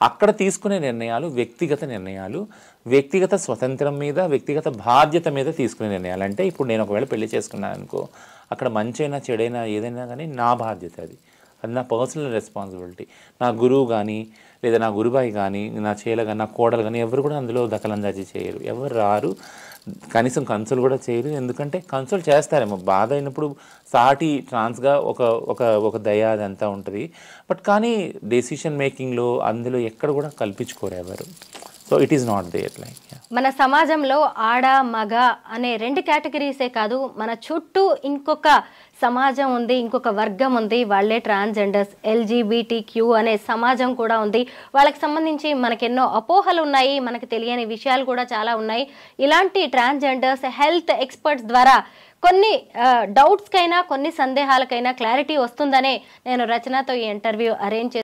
Speaker 3: అక్కడ తీసుకునే నిర్ణయాలు వ్యక్తిగత నిర్ణయాలు, వ్యక్తిగత స్వతంత్రం మీద, వ్యక్తిగత బాధ్యత మీద తీసుకునే నిర్ణయాలు. అంటే ఇప్పుడు నేను ఒకవేళ పెళ్లి చేసుకున్నాను అనుకో, అక్కడ మంచైనా చెడైనా ఏదైనా కానీ నా బాధ్యత, అది నా పర్సనల్ రెస్పాన్సిబిలిటీ. నా గురువు కానీ లేదా నా గురుబాయి కానీ, నా చేల కానీ, నా కోడలు కానీ ఎవరు కూడా అందులో దఖలందాజీ చేయరు, ఎవరు రారు, కనీసం కన్సోల్ కూడా చేయరు. ఎందుకంటే కన్సోల్ చేస్తారేమో, బాధ అయినప్పుడు సాటి ట్రాన్స్గా ఒక దయ అదంతా ఉంటుంది. బట్ కానీ డెసిషన్ మేకింగ్లో అందులో ఎక్కడ కూడా కల్పించుకోరు ఎవరు. So it is not there like.
Speaker 2: మన సమాజంలో ఆడ మగ అనే 2 కేటగిరీసే కాదు, మన చుట్టూ ఇంకొక సమాజం ఉంది, ఇంకొక వర్గం ఉంది, వాళ్ళే ట్రాన్స్జెండర్స్, LGBTQ అనే సమాజం కూడా ఉంది. వాళ్ళకి సంబంధించి మనకెన్నో అపోహలు ఉన్నాయి, మనకు తెలియని విషయాలు కూడా చాలా ఉన్నాయి. ఇలాంటి ట్రాన్స్జెండర్స్ హెల్త్ ఎక్స్పర్ట్స్ ద్వారా కొన్ని డౌట్స్కైనా కొన్ని సందేహాలకైనా క్లారిటీ వస్తుందనే నేను రచనతో ఈ ఇంటర్వ్యూ అరేంజ్